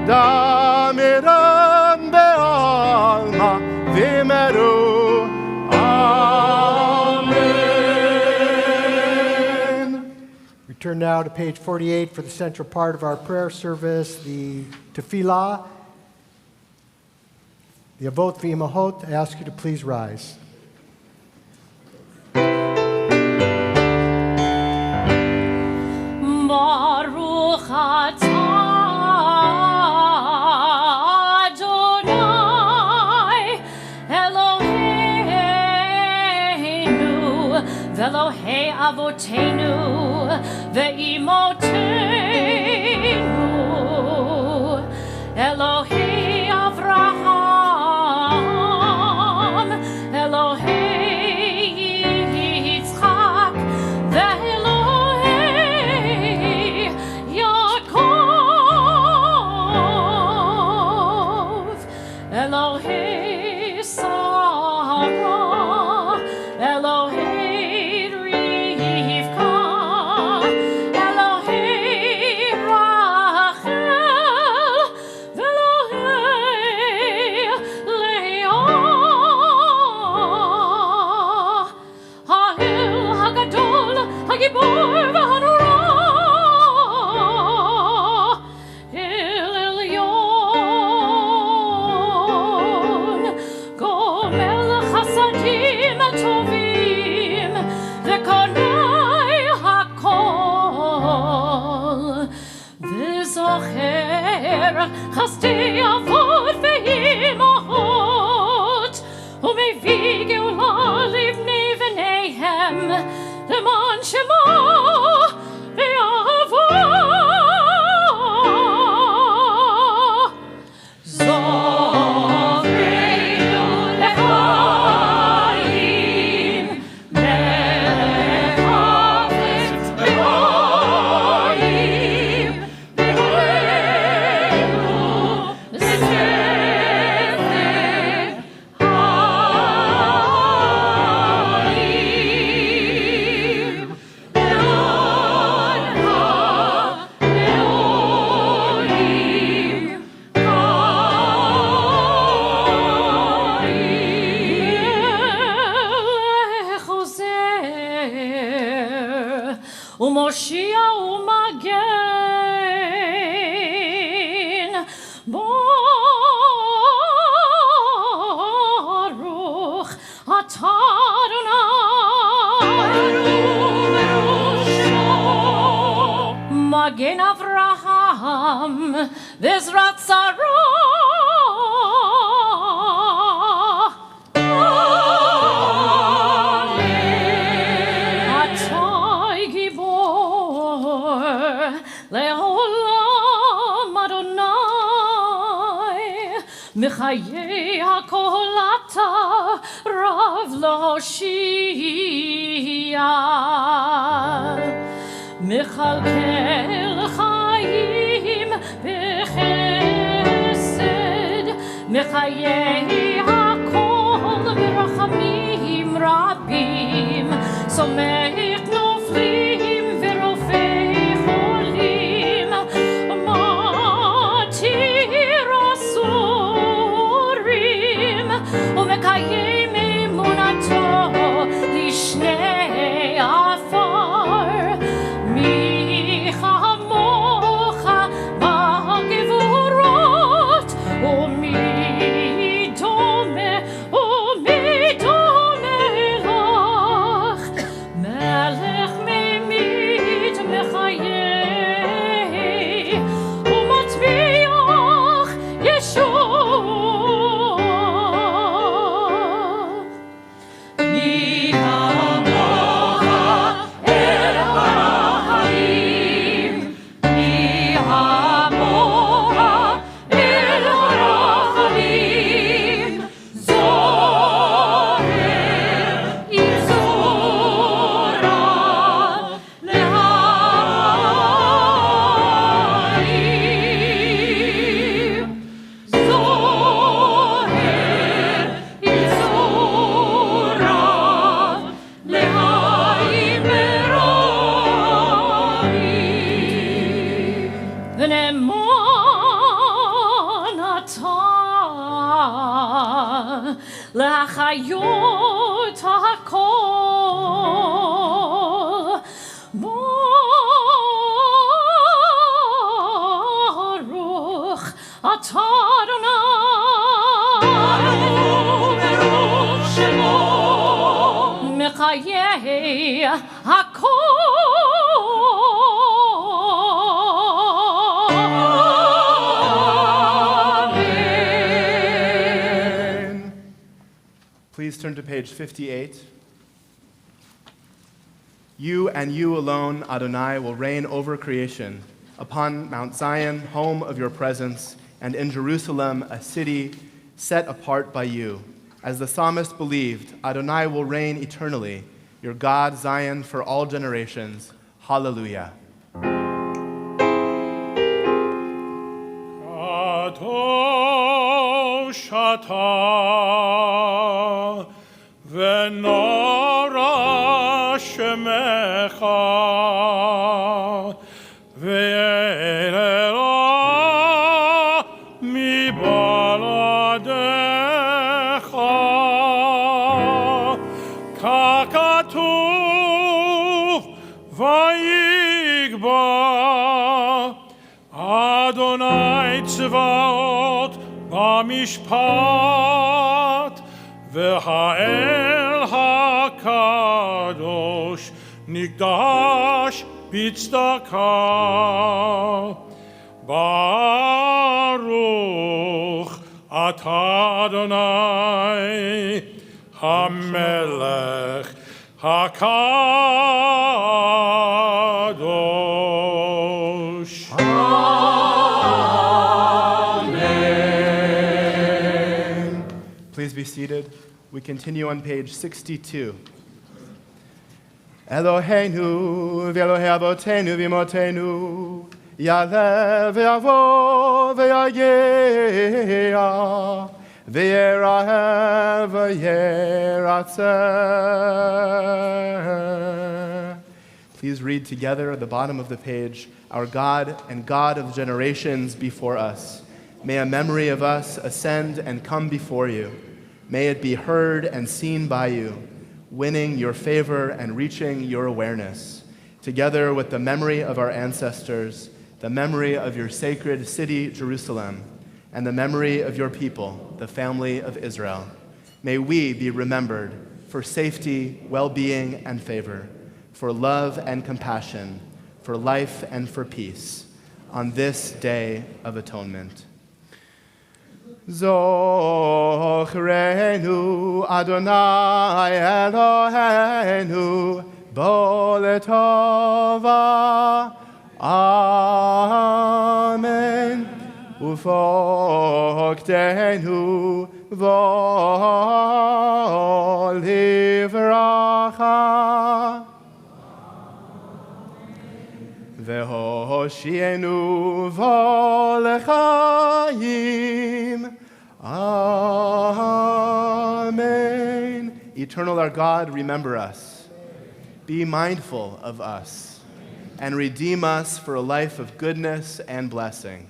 דמירם בעלמא ואמרו Amen. We turn now to page 48 for the central part of our prayer service, the tefillah, the avot v'imahot. I ask you to please rise. Baruch atah Adonai Eloheinu v'Elohei avoteinu ve'imotenu Elohei Avraham Elohei Yitzchak ve'Elohei Yaakov Elohei Sarah Elohei Rivka Elohei Rachel Elohei Leah Ha'el Hagadol Hagibor V'Hanora El Elyon Gomel Chasadim Tovim V'Konei HaKol V'Zocher Chasdei Avot Ve'imahot U'mevii Geula Livnei V'neihem Leman Shemo Ve'avoh Zovreinu Lechaim Melech Haaretz Begoyim Behoreinu Sefer ומושיע ומגן, ברוך אתה אדוני, ברוך שמו, מגן אברהם ועזרת שרה. לעולם אדוני, מחיי הכל אתה רב להושיע, מכלכל חיים בחסד, מחיי הכל ברחמים רבים, סומך נופלים ורופא חולים, מתיר אסורים, ומקיים אמונתו לשני עפר. מי כמוך בגבורות, ומי דומה לך, מלך ממית מחיי, ומצמיח ישוע. מי כמוך אל הרחמים, מי כמוך אל הרחמים, זוהר יצורם להיים, זוהר יצורם להיים ברעים, ונאמן אתה להחיות הכל, ברוך אתה אדוני, ברוך שמו, מחיי הכל. Please turn to page 58. You and you alone, Adonai, will reign over creation, upon Mount Zion, home of your presence, and in Jerusalem, a city set apart by you. As the psalmist believed, Adonai will reign eternally, your God, Zion, for all generations. Hallelujah. Kadosh ata v'nora shemecha ve'elera mibaladecha kakatuv vayigba Adonai tzvaot b'mishpat v'ha'el hakadosh nikdash b'tzedaka Baruch atah Adonai hamelech hakadosh. Please be seated. We continue on page 62. Eloheinu v'Elohei avotenu v'imotenu ya'aleh v'yavo v'yagea v'yerah v'yeratzeh. Please read together at the bottom of the page, our God and God of generations before us. May a memory of us ascend and come before you. May it be heard and seen by you, winning your favor and reaching your awareness. together with the memory of our ancestors, the memory of your sacred city, Jerusalem, and the memory of your people, the family of Israel. May we be remembered for safety, well-being, and favor, for love and compassion, for life and for peace, on this day of atonement. Zochrenu Adonai Eloheinu bo letova. Amen. Ufokdenu vo livracha. Vehoshienu vo lechaim. Amen. Eternal our God, remember us. Be mindful of us and redeem us for a life of goodness and blessing.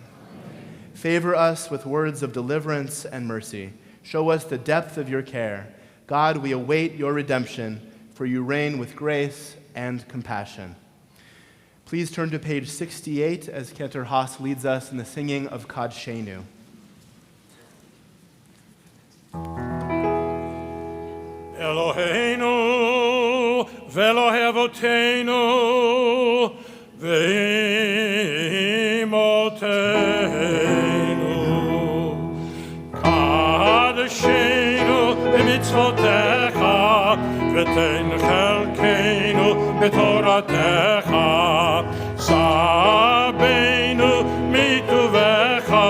Favor us with words of deliverance and mercy. Show us the depth of your care. God, we await your redemption, for you reign with grace and compassion. Please turn to page 68 as Keter Haas leads us in the singing of Kadshenu. Eloheinu ve'Elohei Avotenu ve'imotenu Kadeshenu b'mitzvotecha v'tein chelkeinu b'toratecha Sabeinu mituvecha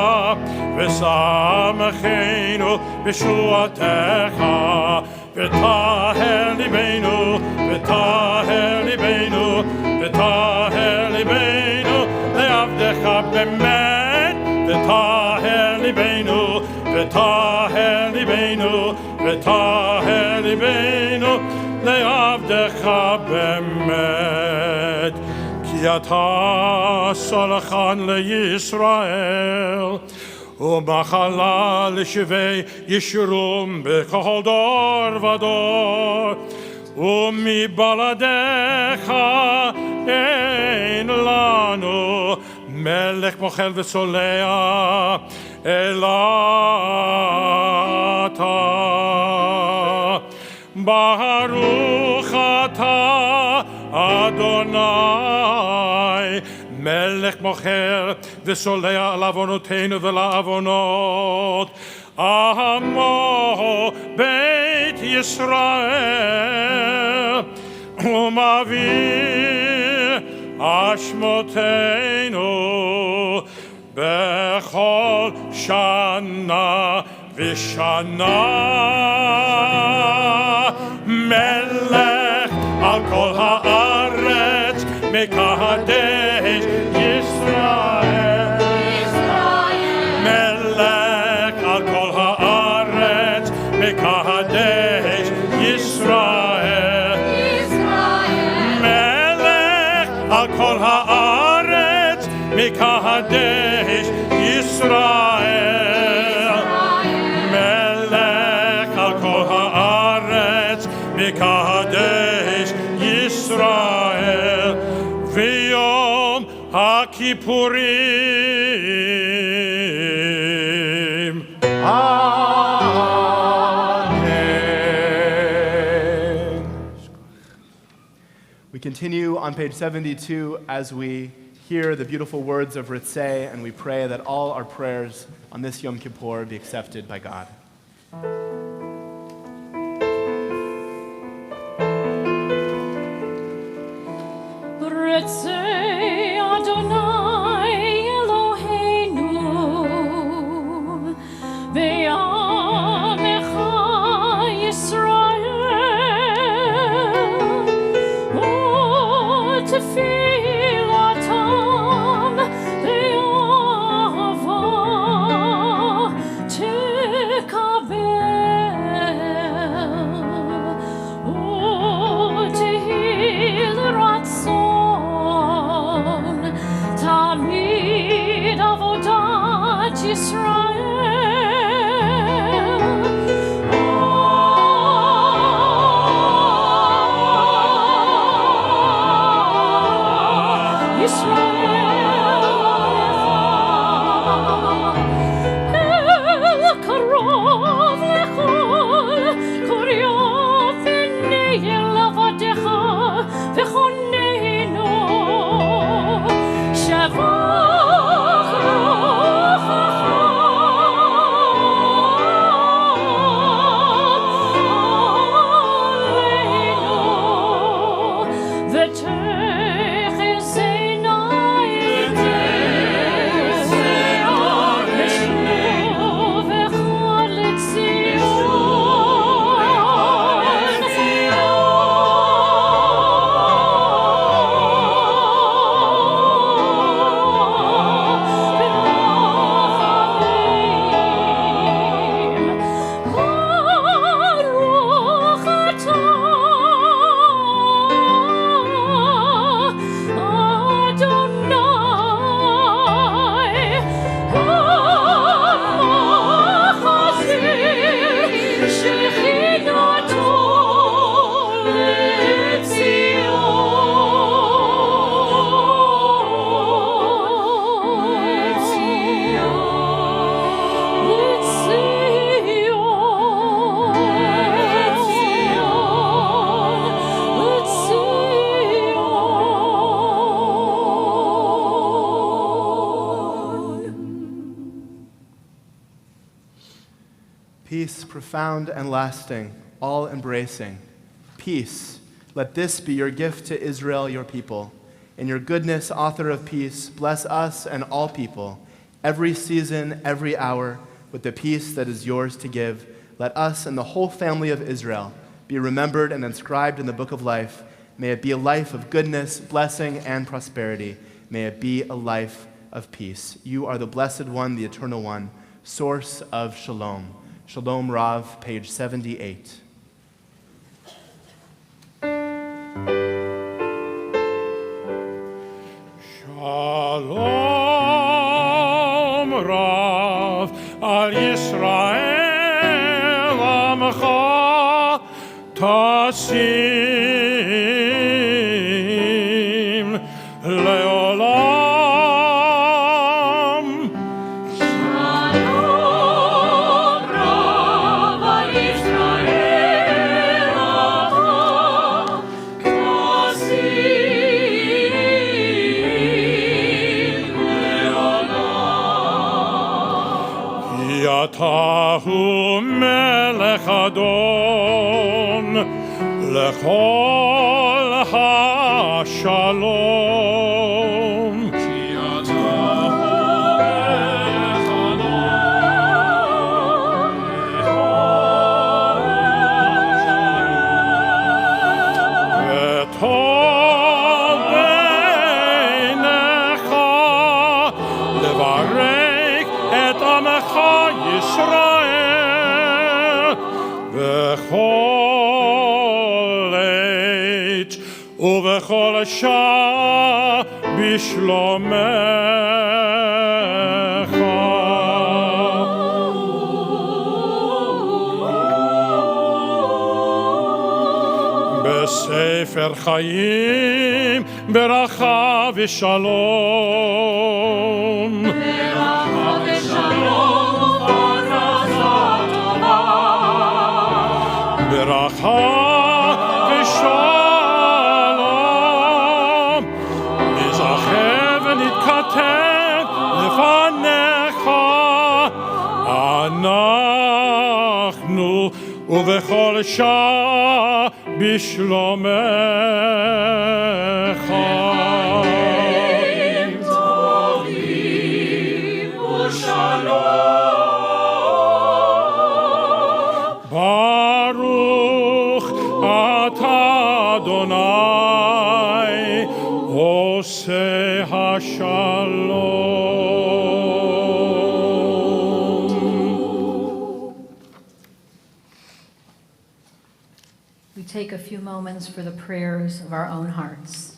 v'samechenu b'shuatecha V'taher libeinu, v'taher libeinu, v'taher libeinu, le'avdecha bemet. V'taher libeinu, v'taher libeinu, v'taher libeinu, le'avdecha bemet. Ki ata salachan le'Yisrael, ומחלה לשבי ישורום בכל דור ודור ומבלעדיך אין לנו מלך מוחל וסולח אלא אתה ברוך אתה אדוני מלך מוכר וסולח על עוונותינו ולעוונות עמו בית ישראל ומעביר אשמותינו בכל שנה ושנה מלך על כל הארץ מקדש ישראל מלך על כל הארץ מקדש ישראל מלך על כל הארץ מקדש ישראל מלך על כל הארץ מקדש ישראל ויום הכיפורים. Amen. We continue on page 72 as we hear the beautiful words of Ritzeh, and we pray that all our prayers on this Yom Kippur be accepted by God. Ritzeh Adonai Eloheinu ve'amecha Yisrael u'tefilatam le'ava tekabel u'tehil ratzon profound and lasting, all-embracing. Peace, let this be your gift to Israel, your people. In your goodness, author of peace, bless us and all people, every season, every hour, with the peace that is yours to give. Let us and the whole family of Israel be remembered and inscribed in the book of life. May it be a life of goodness, blessing, and prosperity. May it be a life of peace. You are the blessed one, the eternal one, source of shalom. Shalom Rav, page 78. Shalom Rav al Yisrael Amcha Tasim Leolam. Tahu melech adon lechol ha-shalom. V'tov beinecha levarek et amecha Yisrael v'chol eit uv'chol shah bishlomecha. B'sefer chayim beracha v'shalom. Beracha v'shalom nizacher v'nitkater lefanecha anachnu uv'chol shah bishlomecha. Baruch atah Adonai oseh hashalom. We take a few moments for the prayers of our own hearts.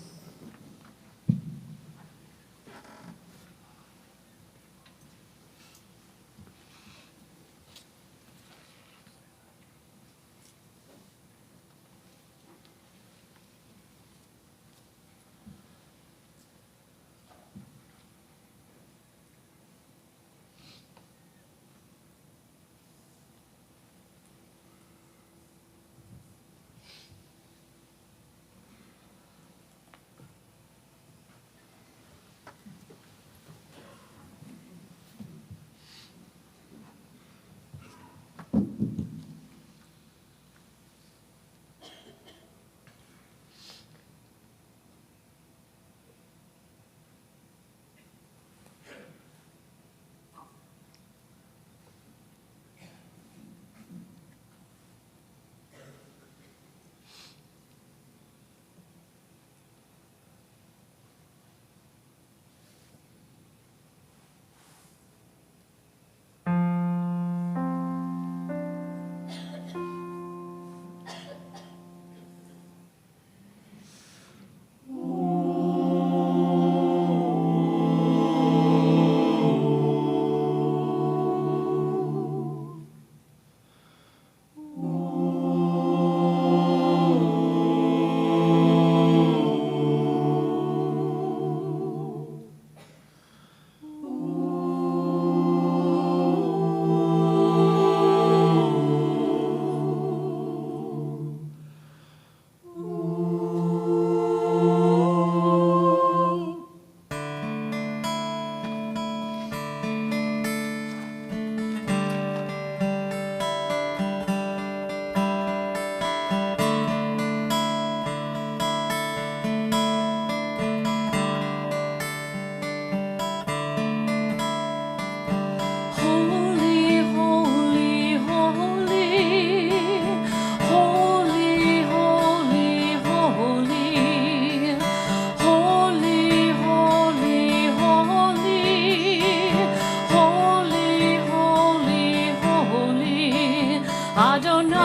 Adonai,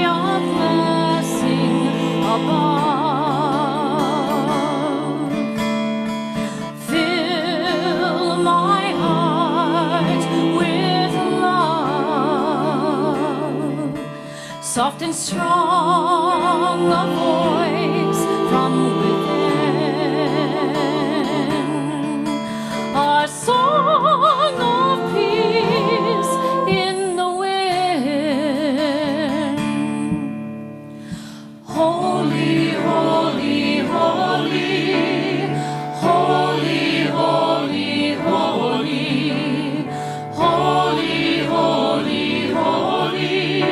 a blessing above. Fill my heart with love, soft and strong, a voice from within, a song of peace in the wind. Holy, holy, holy, holy, holy, holy, holy, holy, holy,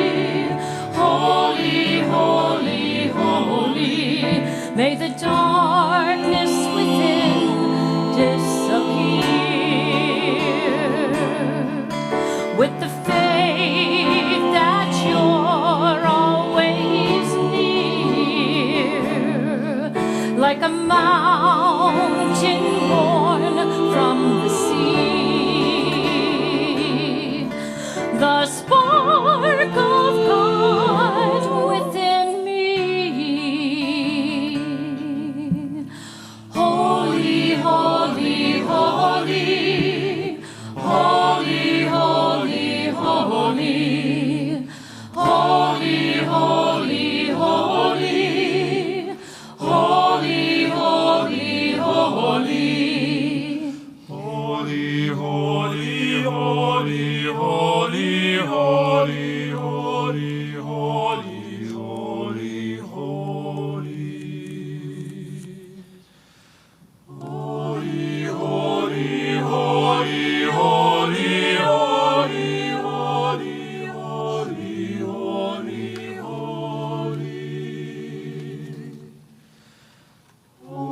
holy, holy, holy. May the darkness within disappear with the faith that you're always near, like a mountain born from the sea, the spark of God within me. Holy, holy, holy, holy, holy, holy, holy, holy, holy, holy, holy, holy. Holy, holy, holy, holy, holy, holy, holy, holy, holy. Holy, holy, holy, holy, holy, holy, holy, holy, holy.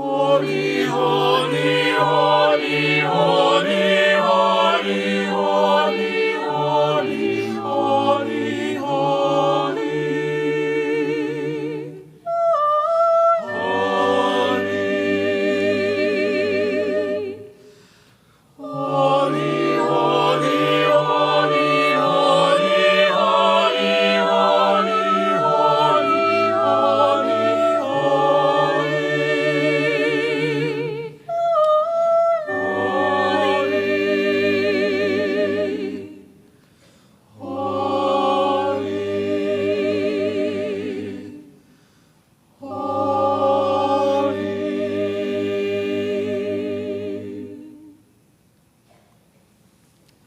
Holy, holy, holy, holy, holy, holy, holy, holy, holy.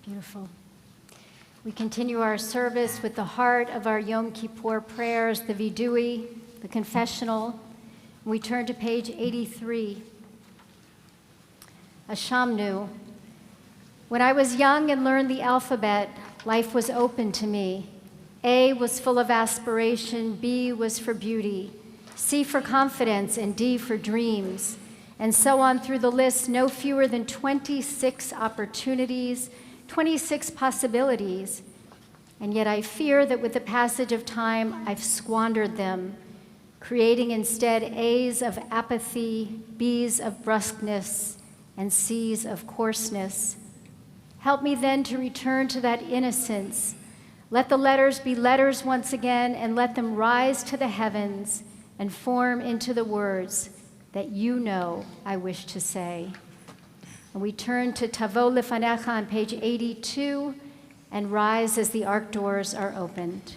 Beautiful. We continue our service with the heart of our Yom Kippur prayers, the Vidui, the confessional. We turn to page 83. Ashamnu. When I was young and learned the alphabet, life was open to me. A was full of aspiration, B was for beauty, C for confidence, and D for dreams. And so on through the list, no fewer than 26 opportunities, 26 possibilities. And yet I fear that with the passage of time, I've squandered them, creating instead A's of apathy, B's of brusqueness, and C's of coarseness. Help me then to return to that innocence. Let the letters be letters once again, and let them rise to the heavens and form into the words that you know I wish to say. And we turn to Tavo Lefanecha on page 82 and rise as the ark doors are opened.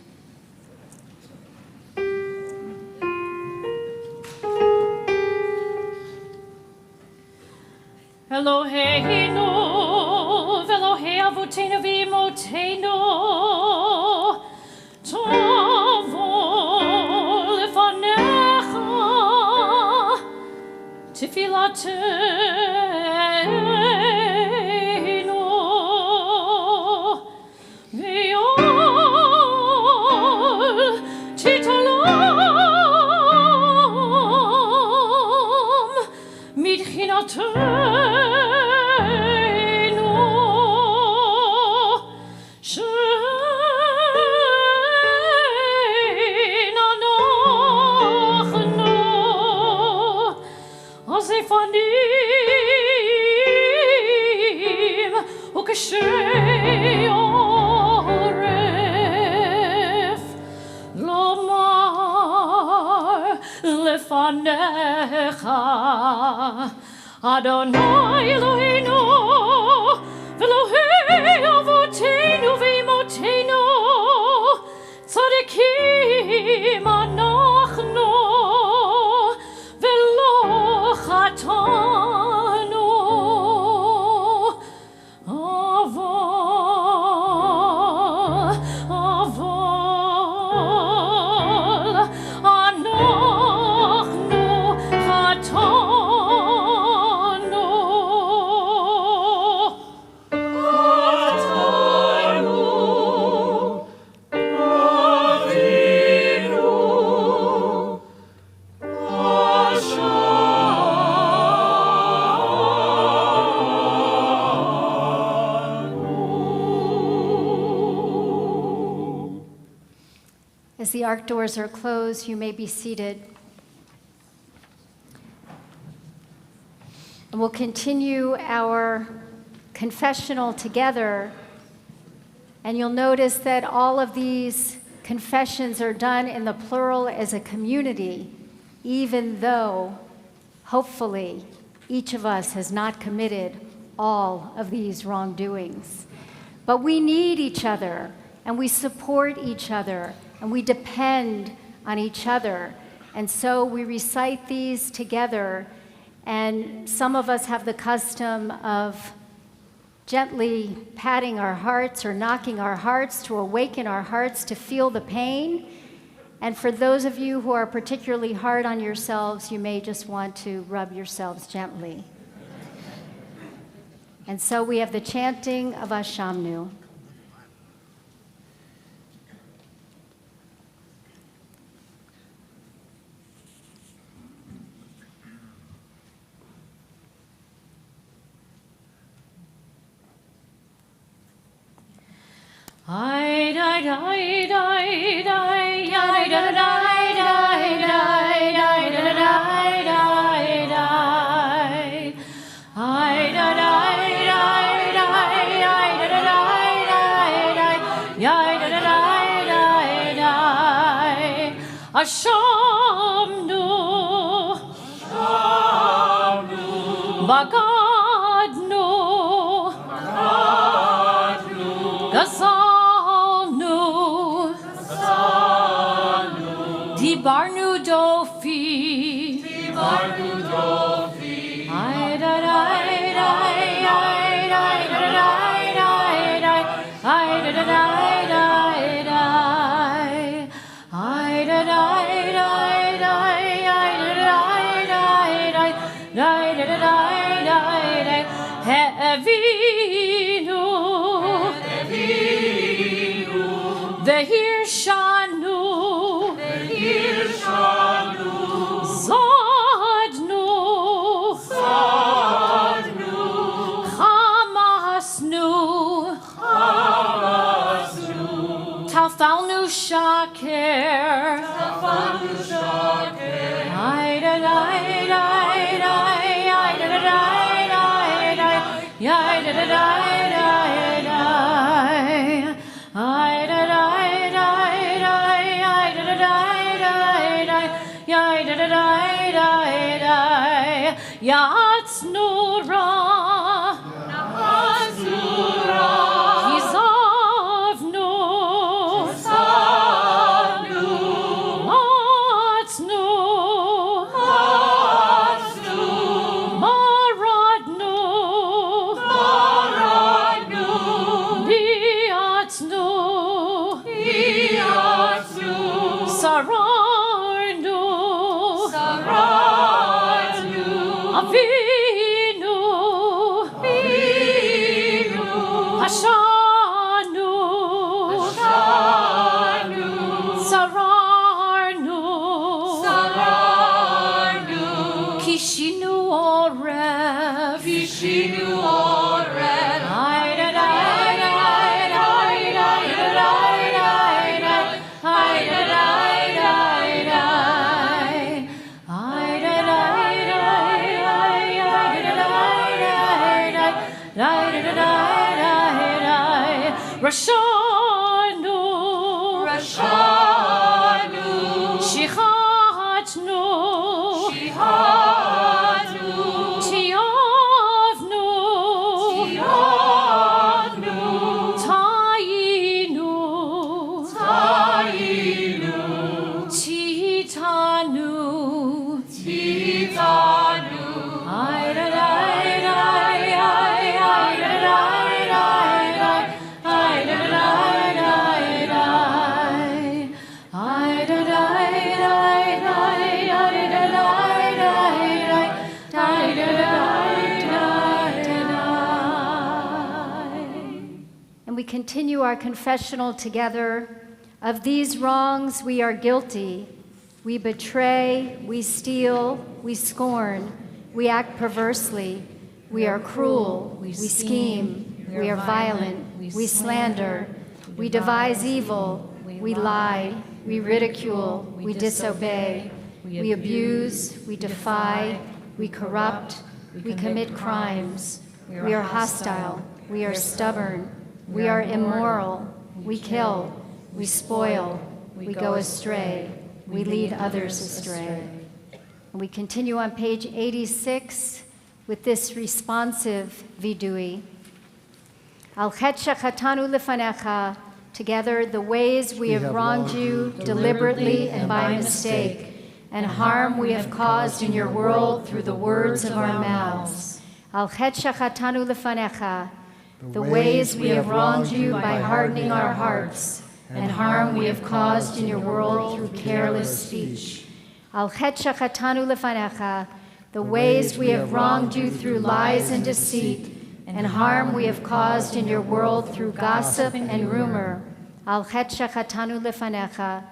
Eloheinu, Elohei Avotenu v'Imotenu, Tavo lefanecha, Tefilatenu, Ve'ol Titalam, Midchinatenu. Ukesheorech lefanecha. Adonai Eloheinu, v'Elohei Avotenu v'Imotenu, tzadikim anachnu, v'lo chatanu. Avol, anachnu chatanu. As the ark doors are closed, you may be seated. And we'll continue our confessional together. And you'll notice that all of these confessions are done in the plural as a community, even though, hopefully, each of us has not committed all of these wrongdoings. But we need each other, and we support each other, and we depend on each other. And so we recite these together, and some of us have the custom of gently patting our hearts or knocking our hearts to awaken our hearts to feel the pain. And for those of you who are particularly hard on yourselves, you may just want to rub yourselves gently. And so we have the chanting of Ashamnu. Ashamnu, Bagadnu, Gazalnu, Dibarnu Dofi, Vehirshanu, Zadnu, Hamasnu, Tafalnu Shaker, Yatznura, Hizavnu, Matznu, Maradnu, Biatznu, Sararnu, Avinu, Hashanu, Sararnu, Kishinu Orev, Rashanu, Shichatnu, continue our confessional together. Of these wrongs we are guilty. We betray, we steal, we scorn, we act perversely, we are cruel, we scheme, we are violent, we slander, we devise evil, we lie, we ridicule, we disobey, we abuse, we defy, we corrupt, we commit crimes, we are hostile, we are stubborn, we are immoral, we kill, we spoil, we go astray, we lead others astray. And we continue on page 86 with this responsive vidui. Al chet shechatanu lefanecha, together the ways we have wronged you deliberately and by mistake, and harm we have caused in your world through the words of our mouths. Al chet shechatanu lefanecha, the ways we have wronged you by hardening our hearts, and harm we have caused in your world through careless speech. Al chet shechatanu lefanecha, the ways we have wronged you through lies and deceit, and harm we have caused in your world through gossip and rumor. Al chet shechatanu lefanecha,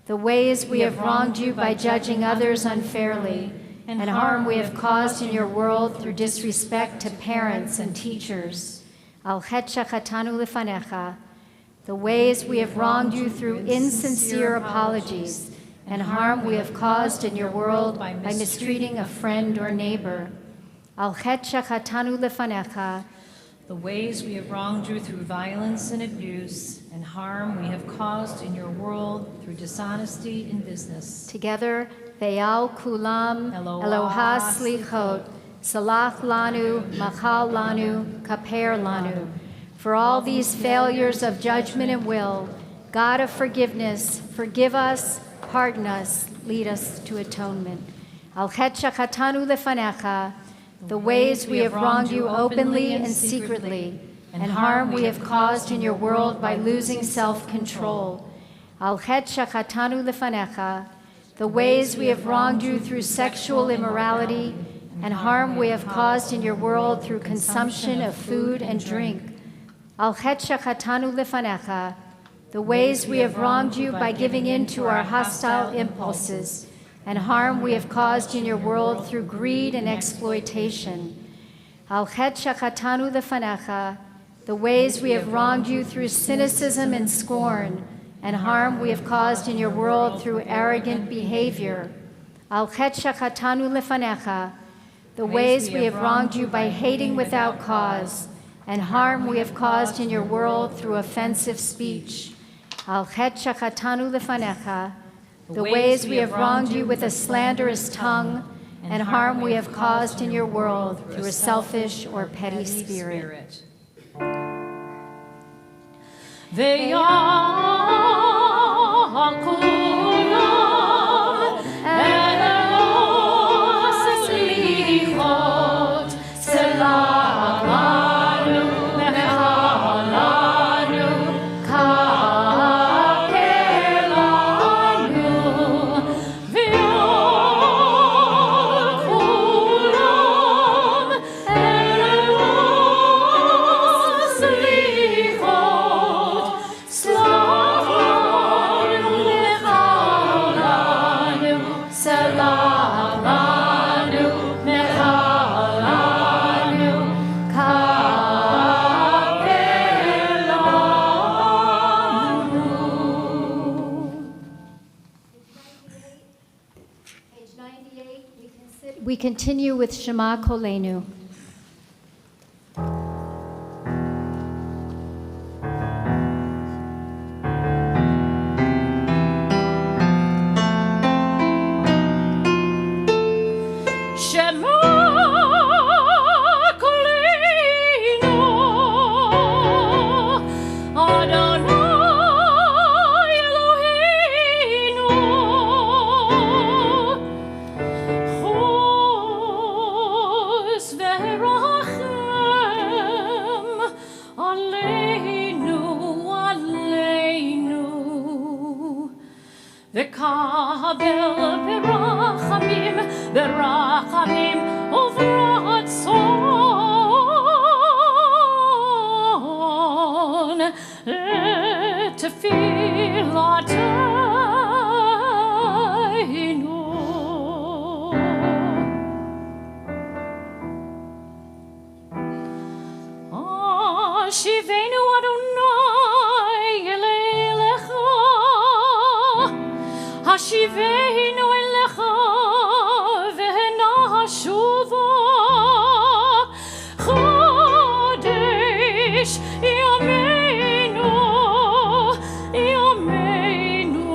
the ways we have wronged you by judging others unfairly, and harm we have caused in your world through disrespect to parents and teachers. Al chet shechatanu lefanecha, the ways we have wronged you through insincere apologies, and harm we have caused in your world by mistreating a friend or neighbor. Al chet shechatanu lefanecha, the ways we have wronged you through violence and abuse, and harm we have caused in your world through dishonesty in business. Together, ve'al kulam Eloha slichot, salach lanu, machal lanu, kaper lanu. For all these failures of judgment and will, God of forgiveness, forgive us, pardon us, lead us to atonement. Al chet shechatanu lefanecha, the ways we have wronged you openly and secretly, and harm we have caused in your world by losing self-control. Al chet shechatanu lefanecha, the ways we have wronged you through sexual immorality, and harm we have caused in your world through consumption of food and drink. Al chet shechatanu lefanecha, the ways we have wronged you by giving in to our hostile impulses, and harm we have caused in your world through greed and exploitation. Al chet shechatanu lefanecha, the ways we have wronged you through cynicism and scorn, and harm we have caused in your world through arrogant behavior. Al chet shechatanu lefanecha, the ways we have wronged you by hating without cause, and harm we have caused in your world through offensive speech. Al chet shechatanu lefanecha, the ways we have wronged you with a slanderous tongue, and harm we have caused in your world through a selfish or petty spirit. We continue with Shema Kolenu. Shivenu Adonai Elecha, Hashivenu Elecha, Vehena Hashuva, Chodesh Yameinu, Yameinu,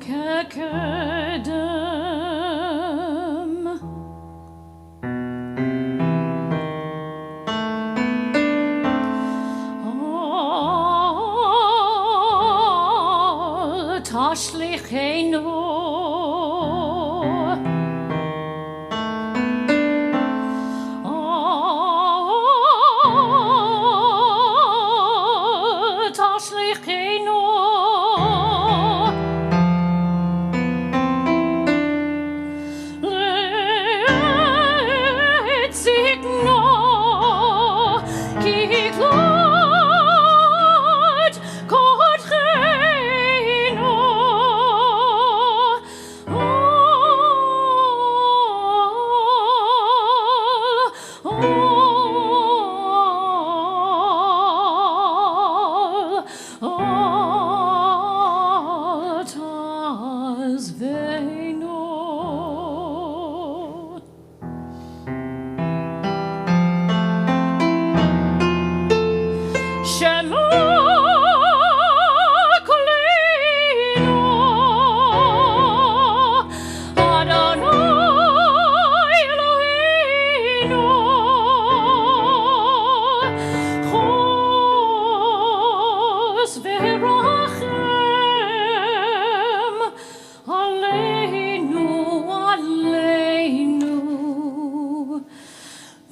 Kekedem. Tashlichenu Tashlichenu Letzigno Kiklot Kodchenu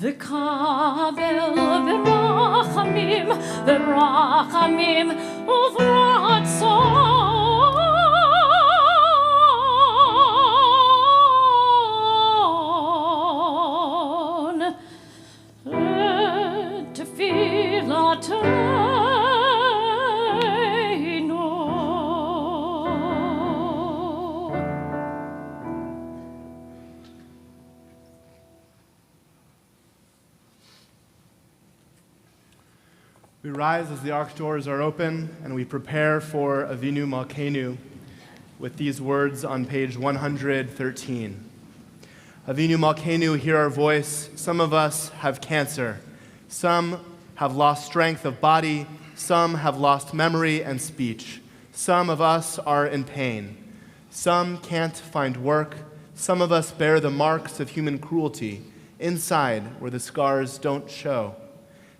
V'kabel v'rachamim uvratzon tefillatenu. We rise as the ark doors are open and we prepare for Avinu Malkeinu with these words on page 113. Avinu Malkeinu, hear our voice. Some of us have cancer. Some have lost strength of body. Some have lost memory and speech. Some of us are in pain. Some can't find work. Some of us bear the marks of human cruelty inside where the scars don't show.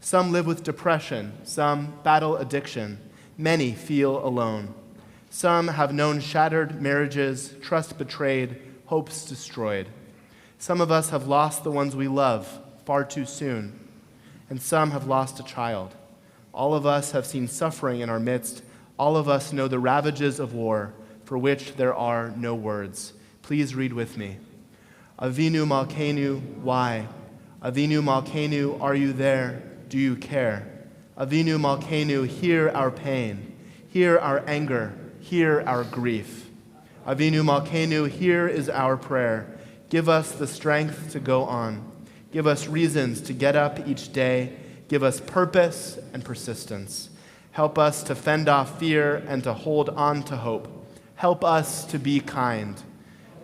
Some live with depression, some battle addiction, many feel alone. Some have known shattered marriages, trust betrayed, hopes destroyed. Some of us have lost the ones we love far too soon, and some have lost a child. All of us have seen suffering in our midst. All of us know the ravages of war, for which there are no words. Please read with me. Avinu Malkeinu, why? Avinu Malkeinu, are you there? Do you care? Avinu Malkeinu, hear our pain, hear our anger, hear our grief. Avinu Malkeinu, here is our prayer. Give us the strength to go on. Give us reasons to get up each day. Give us purpose and persistence. Help us to fend off fear and to hold on to hope. Help us to be kind.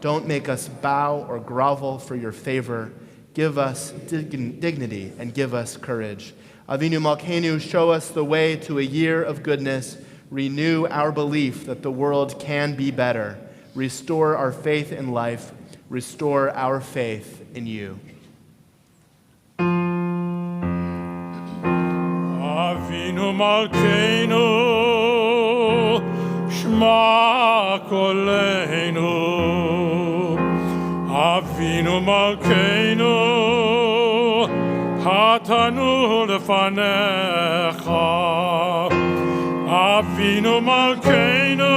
Don't make us bow or grovel for your favor. Give us dignity and give us courage. Avinu Malkeinu, show us the way to a year of goodness. Renew our belief that the world can be better. Restore our faith in life. Restore our faith in you. Avinu Malkeinu, Shema Koleinu. Avinu Malkeinu, Hatanu lefanecha. Avinu Malkeinu,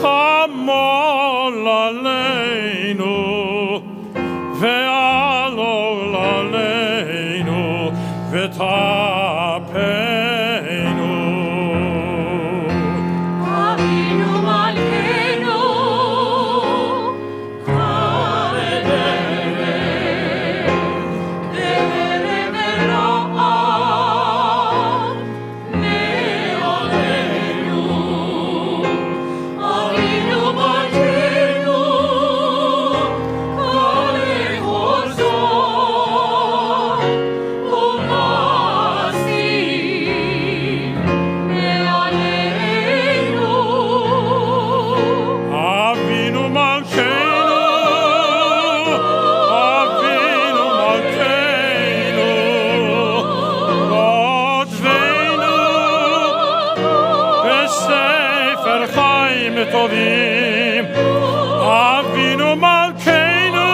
Chamol aleinu, ve'alol aleinu. ותפנו. אבינו מלכנו, כל דרך ורעה מעלינו. אבינו מלכנו, כל חוזר ומעשים מעלינו. אבינו מלכנו, אבינו מלכנו, כותבנו בספר חיים טובים. אבינו מלכנו,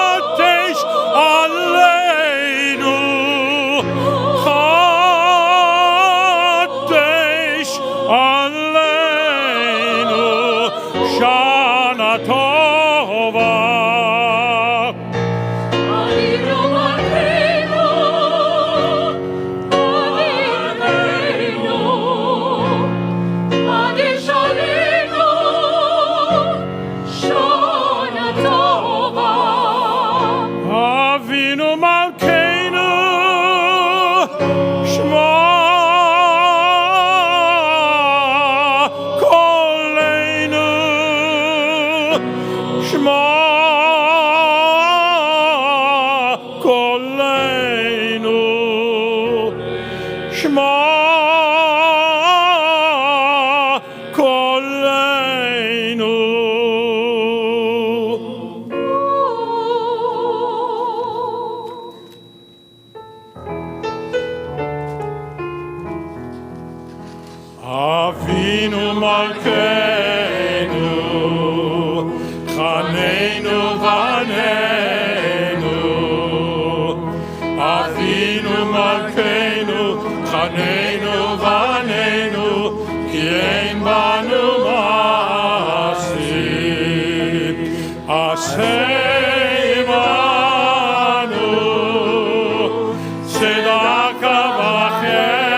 חדש עלינו, חדש עלינו, שנה טובה. אבינו מלכנו, אבינו, חדש עלינו, שנה טובה. אבינו מלכנו, שמע קולנו, שמע קולנו, שמע קולנו. אבינו מלכנו, חננו בנינו. אבינו מלכנו, חננו בנינו, כי אין בנו מעשים. עשה עמנו צדקה וחסד.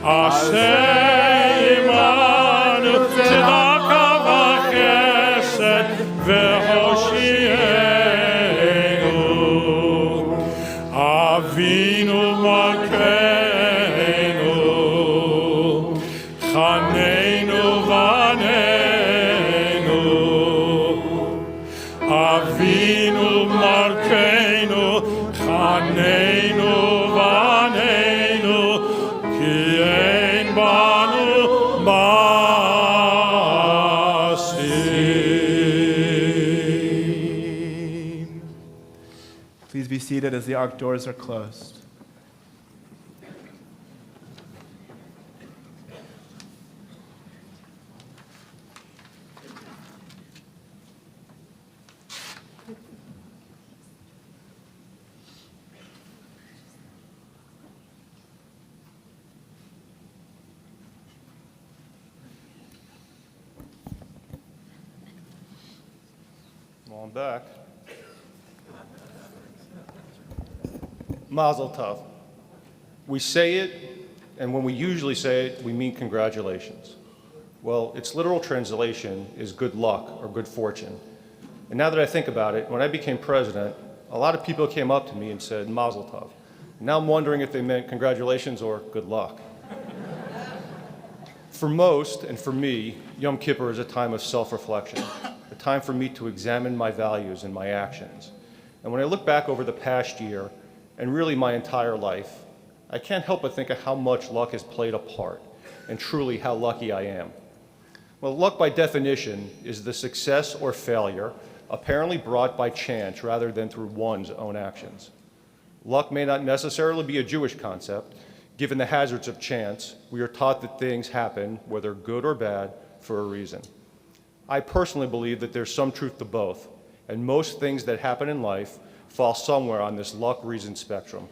עשה עמנו צדקה וחסד והושיענו. אבינו מלכנו, חננו בנינו. אבינו מלכנו, חננו בנינו, כי אין בנו מעשים. Please be seated as the ark doors are closed. Well, I'm back. Mazel tov. We say it, and when we usually say it, we mean congratulations. Well, its literal translation is good luck or good fortune. And now that I think about it, when I became president, a lot of people came up to me and said, Mazel tov. Now I'm wondering if they meant congratulations or good luck. For most, and for me, Yom Kippur is a time of self-reflection, a time for me to examine my values and my actions. And when I look back over the past year, and really my entire life, I can't help but think of how much luck has played a part, and truly how lucky I am. Well, luck by definition is the success or failure apparently brought by chance rather than through one's own actions. Luck may not necessarily be a Jewish concept. Given the hazards of chance, we are taught that things happen, whether good or bad, for a reason. I personally believe that there's some truth to both, and most things that happen in life fall somewhere on this luck-reason spectrum.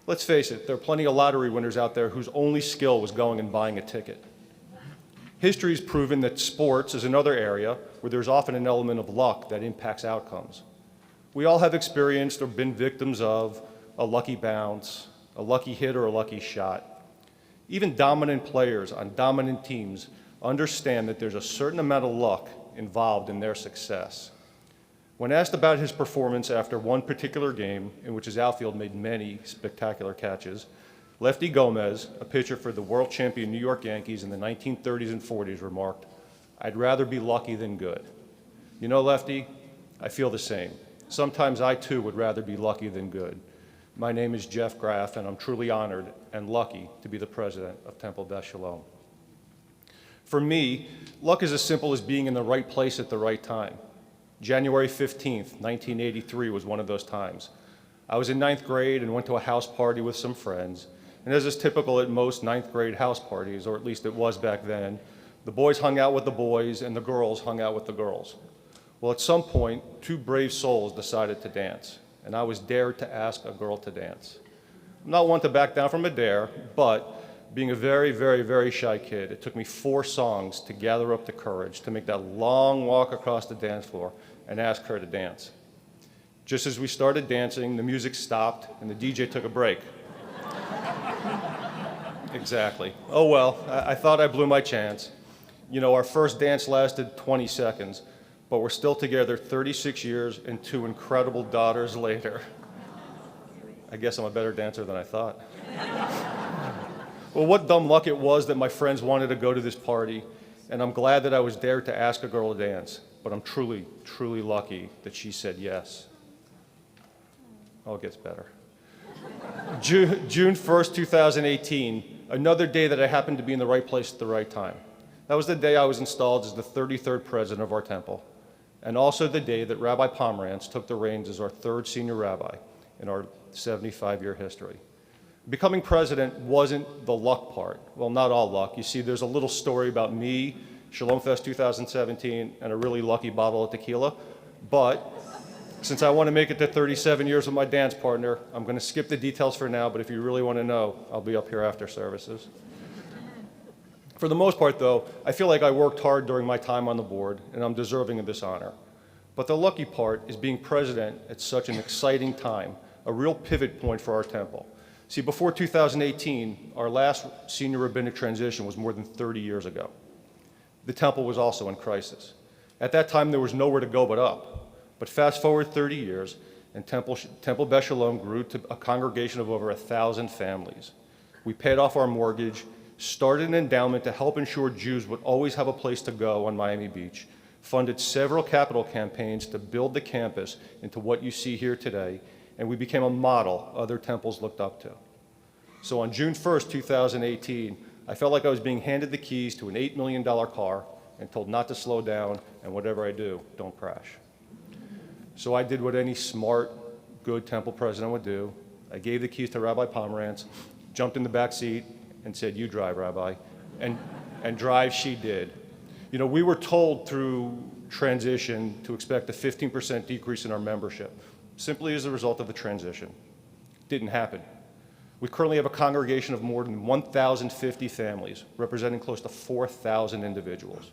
Let's face it, there are plenty of lottery winners out there whose only skill was going and buying a ticket. History has proven that sports is another area where there's often an element of luck that impacts outcomes. We all have experienced or been victims of a lucky bounce, a lucky hit, or a lucky shot. Even dominant players on dominant teams understand that there's a certain amount of luck involved in their success. When asked about his performance after one particular game in which his outfield made many spectacular catches, Lefty Gomez, a pitcher for the world champion New York Yankees in the 1930s and 40s, remarked, "I'd rather be lucky than good." You know, Lefty, I feel the same. Sometimes I too would rather be lucky than good. My name is Jeff Graff, and I'm truly honored and lucky to be the president of Temple Beth Sholom. For me, luck is as simple as being in the right place at the right time. January 15th, 1983 was one of those times. I was in 9th grade and went to a house party with some friends. And as is typical at most 9th grade house parties, or at least it was back then, the boys hung out with the boys and the girls hung out with the girls. Well, at some point, two brave souls decided to dance, and I was dared to ask a girl to dance. I'm not one to back down from a dare, but being a very, very, very shy kid, it took me 4 songs to gather up the courage to make that long walk across the dance floor and ask her to dance. Just as we started dancing, the music stopped and the DJ took a break. Exactly. Oh well, I thought I blew my chance. You know, our first dance lasted 20 seconds, but we're still together 36 years and 2 incredible daughters later. I guess I'm a better dancer than I thought. Well, what dumb luck it was that my friends wanted to go to this party, and I'm glad that I was dared to ask a girl to dance, but I'm truly, truly lucky that she said yes. Oh, it gets better. June 1st, 2018, another day that I happened to be in the right place at the right time. That was the day I was installed as the 33rd president of our temple, and also the day that Rabbi Pomerantz took the reins as our 3rd senior rabbi in our 75-year history. Becoming president wasn't the luck part. Well, not all luck. You see, there's a little story about me, Shalom Fest 2017, and a really lucky bottle of tequila, but since I want to make it to 37 years with my dance partner, I'm going to skip the details for now, but if you really want to know, I'll be up here after services. For the most part, though, I feel like I worked hard during my time on the board, and I'm deserving of this honor. But the lucky part is being president at such an exciting time, a real pivot point for our temple. See, before 2018, our last senior rabbinic transition was more than 30 years ago. The temple was also in crisis. At that time, there was nowhere to go but up. But fast forward 30 years, and Temple Beth Sholom grew to a congregation of over 1,000 families. We paid off our mortgage, started an endowment to help ensure Jews would always have a place to go on Miami Beach, funded several capital campaigns to build the campus into what you see here today, and we became a model other temples looked up to. So on June 1st, 2018, I felt like I was being handed the keys to an $8 million car and told not to slow down, and whatever I do, don't crash. So I did what any smart, good temple president would do. I gave the keys to Rabbi Pomerantz, jumped in the back seat, and said, "You drive, Rabbi." And drive she did. You know, we were told through transition to expect a 15% decrease in our membership, simply as a result of the transition. Didn't happen. We currently have a congregation of more than 1,050 families, representing close to 4,000 individuals.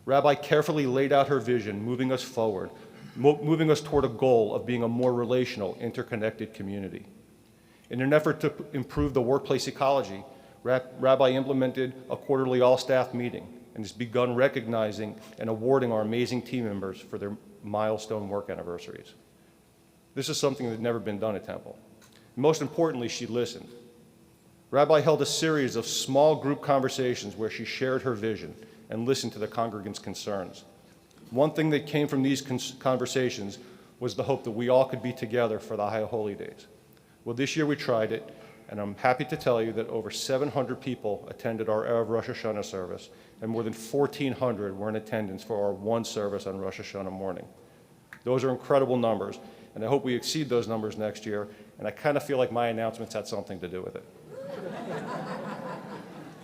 Rabbi carefully laid out her vision, moving us forward, moving us toward a goal of being a more relational, interconnected community. In an effort to improve the workplace ecology, Rabbi implemented a quarterly all-staff meeting and has begun recognizing and awarding our amazing team members for their milestone work anniversaries. This is something that had never been done at Temple. Most importantly, she listened. Rabbi held a series of small group conversations where she shared her vision and listened to the congregants' concerns. One thing that came from these conversations was the hope that we all could be together for the High Holy Days. Well, this year we tried it, and I'm happy to tell you that over 700 people attended our Erev Rosh Hashanah service, and more than 1,400 were in attendance for our one service on Rosh Hashanah morning. Those are incredible numbers, and I hope we exceed those numbers next year, and I kind of feel like my announcements had something to do with it.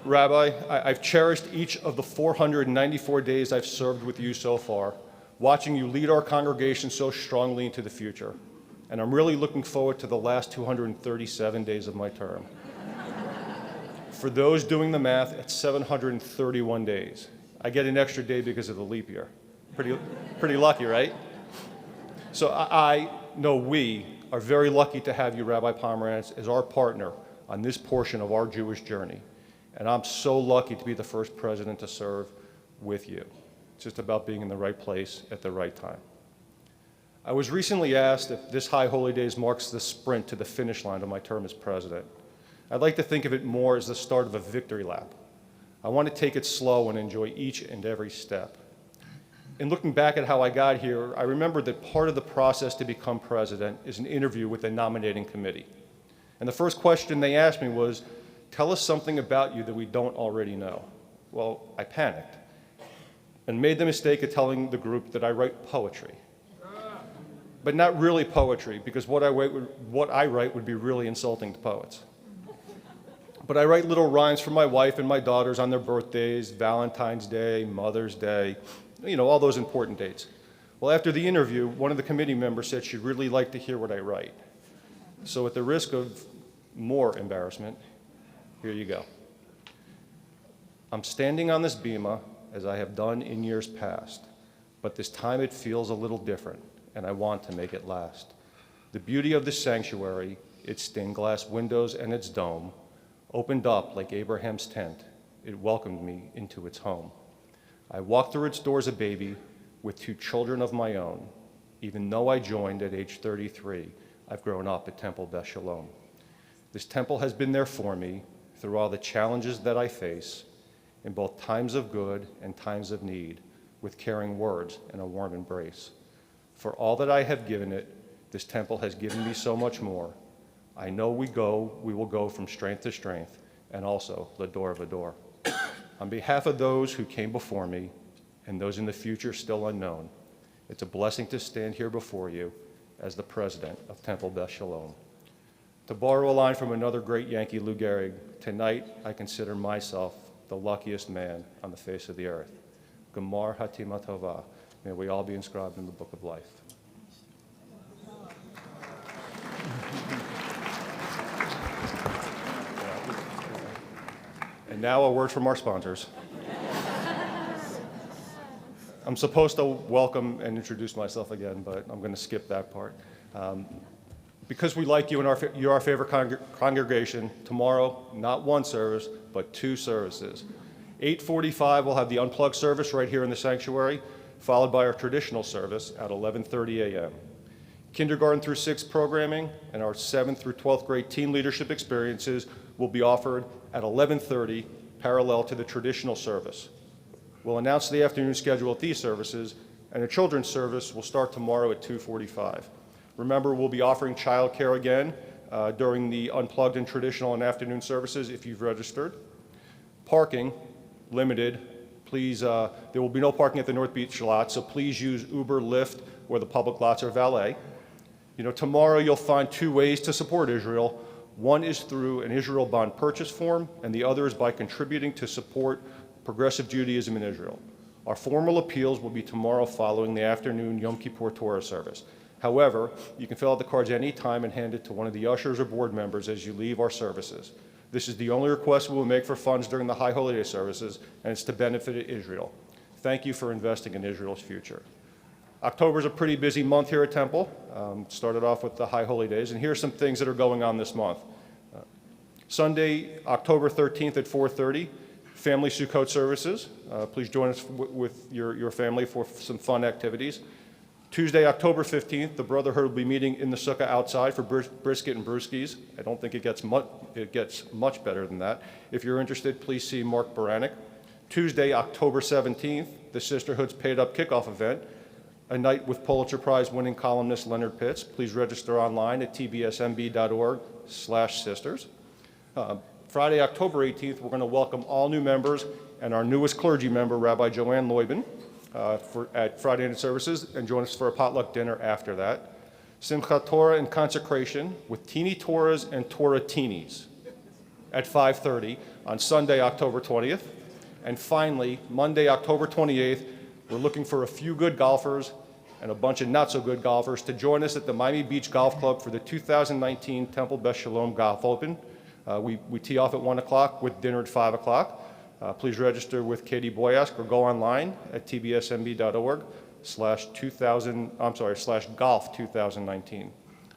Rabbi, I've cherished each of the 494 days I've served with you so far, watching you lead our congregation so strongly into the future. And I'm really looking forward to the last 237 days of my term. For those doing the math, it's 731 days. I get an extra day because of the leap year. Pretty lucky, right? So I know we are very lucky to have you, Rabbi Pomerantz, as our partner on this portion of our Jewish journey. And I'm so lucky to be the first president to serve with you. It's just about being in the right place at the right time. I was recently asked if this High Holy Days marks the sprint to the finish line of my term as president. I'd like to think of it more as the start of a victory lap. I want to take it slow and enjoy each and every step. In looking back at how I got here, I remember that part of the process to become president is an interview with the nominating committee. And the first question they asked me was, tell us something about you that we don't already know. Well, I panicked and made the mistake of telling the group that I write poetry. But not really poetry, because what I write would be really insulting to poets. But I write little rhymes for my wife and my daughters on their birthdays, Valentine's Day, Mother's Day, all those important dates. Well, after the interview, one of the committee members said she'd really like to hear what I write. So at the risk of more embarrassment, here you go. I'm standing on this bima as I have done in years past, but this time it feels a little different, and I want to make it last. The beauty of this sanctuary, its stained glass windows and its dome, opened up like Abraham's tent. It welcomed me into its home. I walked through its doors a baby with 2 children of my own. Even though I joined at age 33, I've grown up at Temple Beth Sholom. This temple has been there for me through all the challenges that I face, in both times of good and times of need, with caring words and a warm embrace. For all that I have given it, this temple has given me so much more. I know we will go from strength to strength, and also l'dor v'dor. On behalf of those who came before me, and those in the future still unknown, it's a blessing to stand here before you as the president of Temple Beth Sholom. To borrow a line from another great Yankee, Lou Gehrig, tonight I consider myself the luckiest man on the face of the earth. Gemar Hatima Tova. May we all be inscribed in the book of life. And now a word from our sponsors. I'm supposed to welcome and introduce myself again, but I'm going to skip that part. Because we like you and you're our favorite congregation, tomorrow, not one service, but 2 services. 8:45, we'll have the unplugged service right here in the sanctuary, followed by our traditional service at 11:30 a.m. Kindergarten through 6th programming and our 7th through 12th grade teen leadership experiences will be offered at 11:30, parallel to the traditional service. We'll announce the afternoon schedule at these services, and the children's service will start tomorrow at 2:45. Remember, we'll be offering childcare again during the unplugged and traditional and afternoon services if you've registered. Parking, limited. Please, there will be no parking at the North Beach lot, so please use Uber, Lyft, or the public lots or valet. Tomorrow you'll find 2 ways to support Israel. One is through an Israel bond purchase form, and the other is by contributing to support progressive Judaism in Israel. Our formal appeals will be tomorrow following the afternoon Yom Kippur Torah service. However, you can fill out the cards any time and hand it to one of the ushers or board members as you leave our services. This is the only request we will make for funds during the High Holy Day services, and it's to benefit Israel. Thank you for investing in Israel's future. October is a pretty busy month here at Temple. Started off with the High Holy Days, and here are some things that are going on this month. Sunday, October 13th at 4:30, Family Sukkot services. Please join us with your family for some fun activities. Tuesday, October 15th, the Brotherhood will be meeting in the sukkah outside for brisket and brewskis. I don't think it gets much better than that. If you're interested, please see Mark Baranek. Tuesday, October 17th, the Sisterhood's paid-up kickoff event, a night with Pulitzer Prize winning columnist Leonard Pitts. Please register online at tbsmb.org/sisters. Friday, October 18th, we're going to welcome all new members and our newest clergy member, Rabbi Joanne Loibin, at Friday night services, and join us for a potluck dinner after that. Simchat Torah and consecration with teeny Torahs and Torah teenies at 5:30 on Sunday, October 20th. And finally, Monday, October 28th, we're looking for a few good golfers and a bunch of not-so-good golfers to join us at the Miami Beach Golf Club for the 2019 Temple Beth Sholom Golf Open. We tee off at 1 o'clock with dinner at 5 o'clock. Please register with Katie Boyask or go online at tbsmb.org/golf 2019.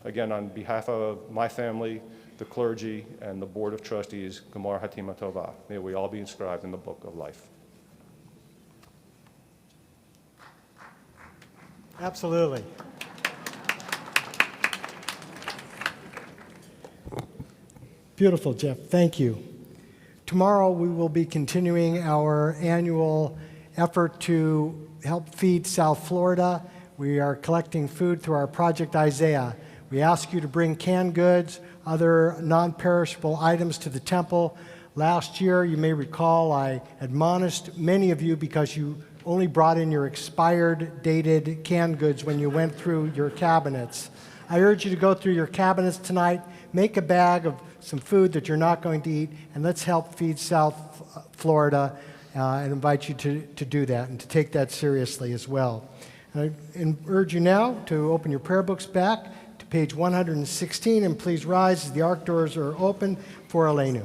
Again, on behalf of my family, the clergy, and the Board of Trustees, Gemar Hatima Tova. May we all be inscribed in the Book of Life. Absolutely. Beautiful, Jeff. Thank you. Tomorrow we will be continuing our annual effort to help feed South Florida. We are collecting food through our Project Isaiah. We ask you to bring canned goods, other non-perishable items to the temple. Last year, you may recall, I admonished many of you because you only brought in your expired, dated canned goods when you went through your cabinets. I urge you to go through your cabinets tonight, make a bag of some food that you're not going to eat, and let's help feed South Florida and invite you to do that and to take that seriously as well. I urge you now to open your prayer books back to page 116, and please rise as the ark doors are open for Aleinu.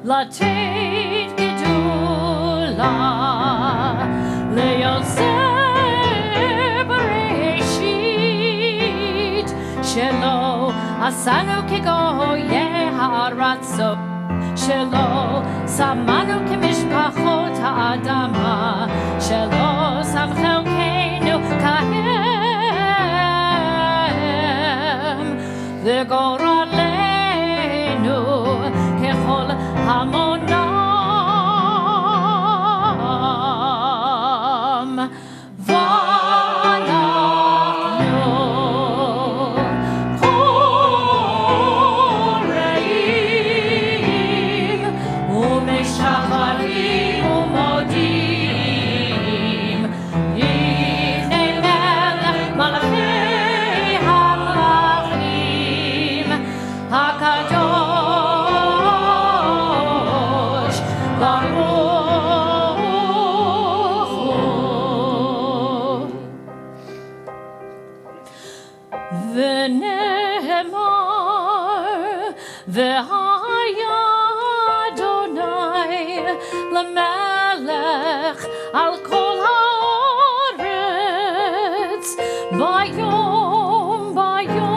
Latit gedula le'yosef bereshit shelo asanu kegoye ha'aratzo shelo samanu kemishpachot ha'adama shelo samchelkeinu kahem v'goralenu kechol Hamonam Vanachnu Choreim Umeshacharim Umodim Yifnei Melech Malachei HaMelachim HaKadosh V'nehemar v'haya Adonai l'melech al kol haaretz bayom hahu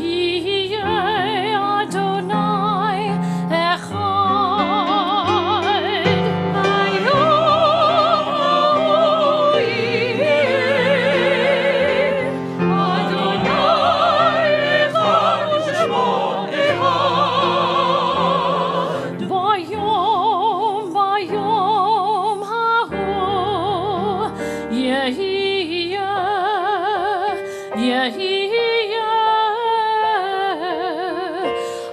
yiyeh Adonai echad bayom yiyeh Adonai echad u'shmo echad bayom hahu yehiyeh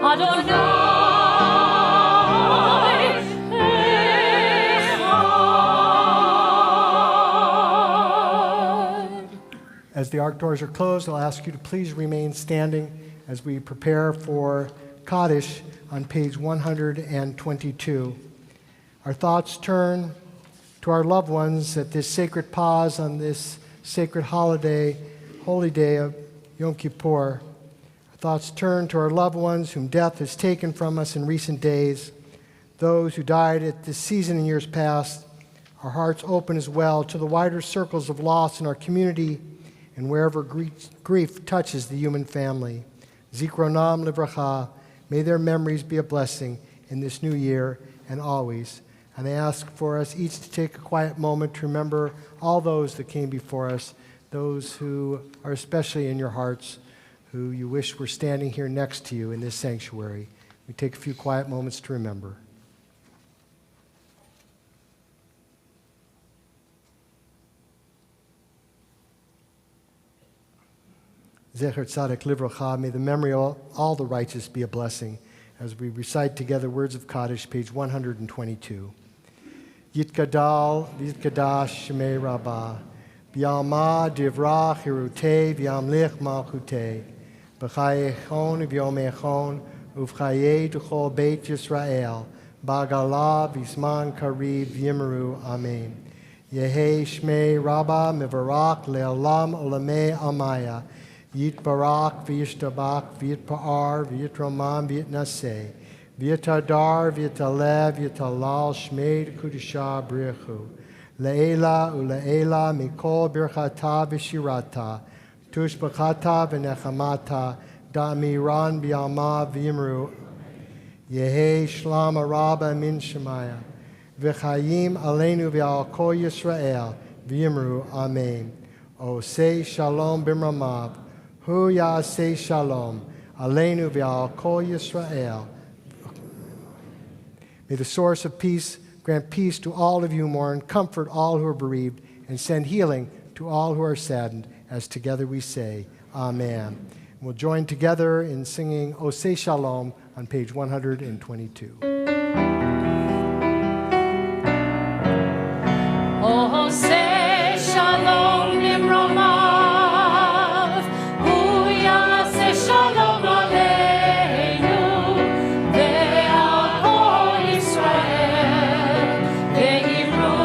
Adonai echad. As the ark doors are closed, I'll ask you to please remain standing as we prepare for Kaddish on page 122. Our thoughts turn to our loved ones at this sacred pause on this sacred holiday, holy day of Yom Kippur. Our thoughts turn to our loved ones whom death has taken from us in recent days, those who died at this season in years past. Our hearts open as well to the wider circles of loss in our community and wherever grief touches the human family. Zikronam livracha, may their memories be a blessing in this new year and always. And I ask for us each to take a quiet moment to remember all those that came before us, those who are especially in your hearts, who you wish were standing here next to you in this sanctuary. We take a few quiet moments to remember. Zecher Tzaddik Livracha, may the memory of all the righteous be a blessing as we recite together words of Kaddish, page 122. Yitgadal v'yitgadash shemei rabbah. V'yalma divrach hirutei v'yamlich malchutei. B'chayechon v'yomechon uv'chayei d'chol beit Yisrael. B'agala v'zman kariv v'yimru. Amen. Yehi shmei rabbah mivarach le'olam olamei amaya. Yitbarak v'yishtabak v'yitpa'ar v'yitromam v'yitnaseh. V'yitadar v'yitalev v'yitalal shmei d'kudisha brichu. Le'ela u'le'ela mikol birchata v'shirata. Tushbachata v'nechamata. Da'miran b'yalma v'yimru. Yehi shlam rabba min shemaya. V'chayim aleinu v'al kol Yisrael. V'yimru. Amen. Osei shalom b'mramav. Hu ya'asei shalom. Aleinu v'al kol Yisrael. May the source of peace grant peace to all of you who mourn, comfort all who are bereaved, and send healing to all who are saddened, as together we say, Amen. We'll join together in singing Osei Shalom on page 122. Osei Shalom Nimromav, Hu Yaseh Shalom Aleinu, Ve'al Kol Yisrael, Ve'imru,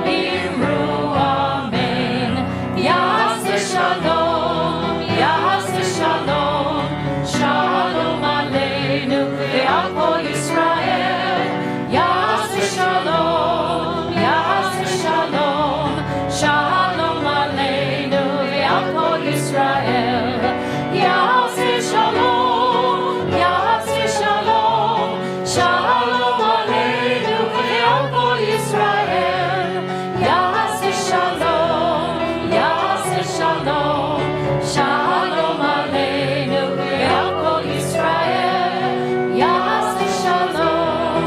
Imru, Amen. Yaseh Shalom, Yaseh Shalom, Shalom Aleinu, Ve'al Kol Yisrael, Yaseh Shalom, Yaseh Shalom, Shalom Aleinu, Ve'al Kol Yisrael, Yaseh Shalom, Yaseh Shalom, Shalom Aleinu, Ve'al Kol Yisrael, Yaseh Shalom, Yaseh Shalom, Shalom Aleinu, Ve'al Kol Yisrael, Yaseh Shalom,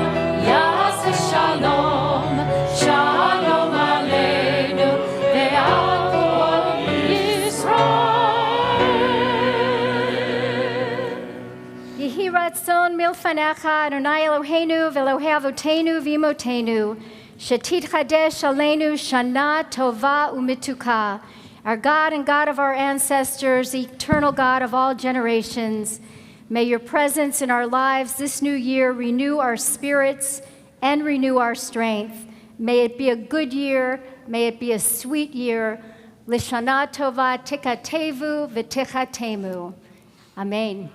Yaseh Shalom, Shalom Aleinu, Ve'al Kol Yisrael. Yehi ratzon milfanecha Adonai Eloheinu v'Elohei Avotenu v'Imotenu, shetitchadesh aleinu shana tova u'mituka. Our God and God of our ancestors, the eternal God of all generations, may your presence in our lives this new year renew our spirits and renew our strength. May it be a good year. May it be a sweet year. Lishana tova tikatevu v'tichatemu. Amen.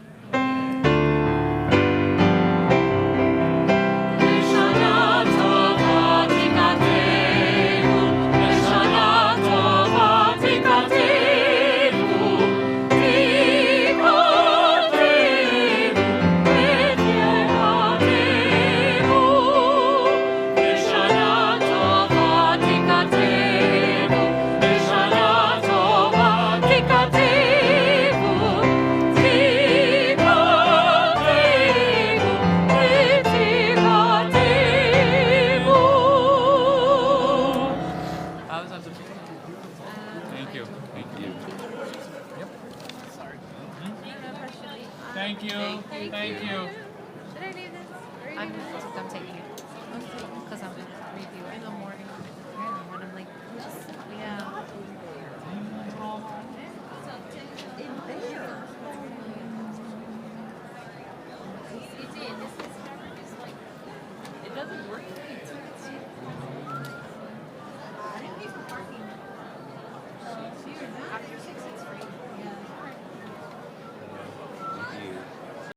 Thank you. Thank you. Yep. Sorry. Thank you. Thank you. Should I leave this? I'm taking it. Because I'm going to review it in the morning. When I'm like, yeah.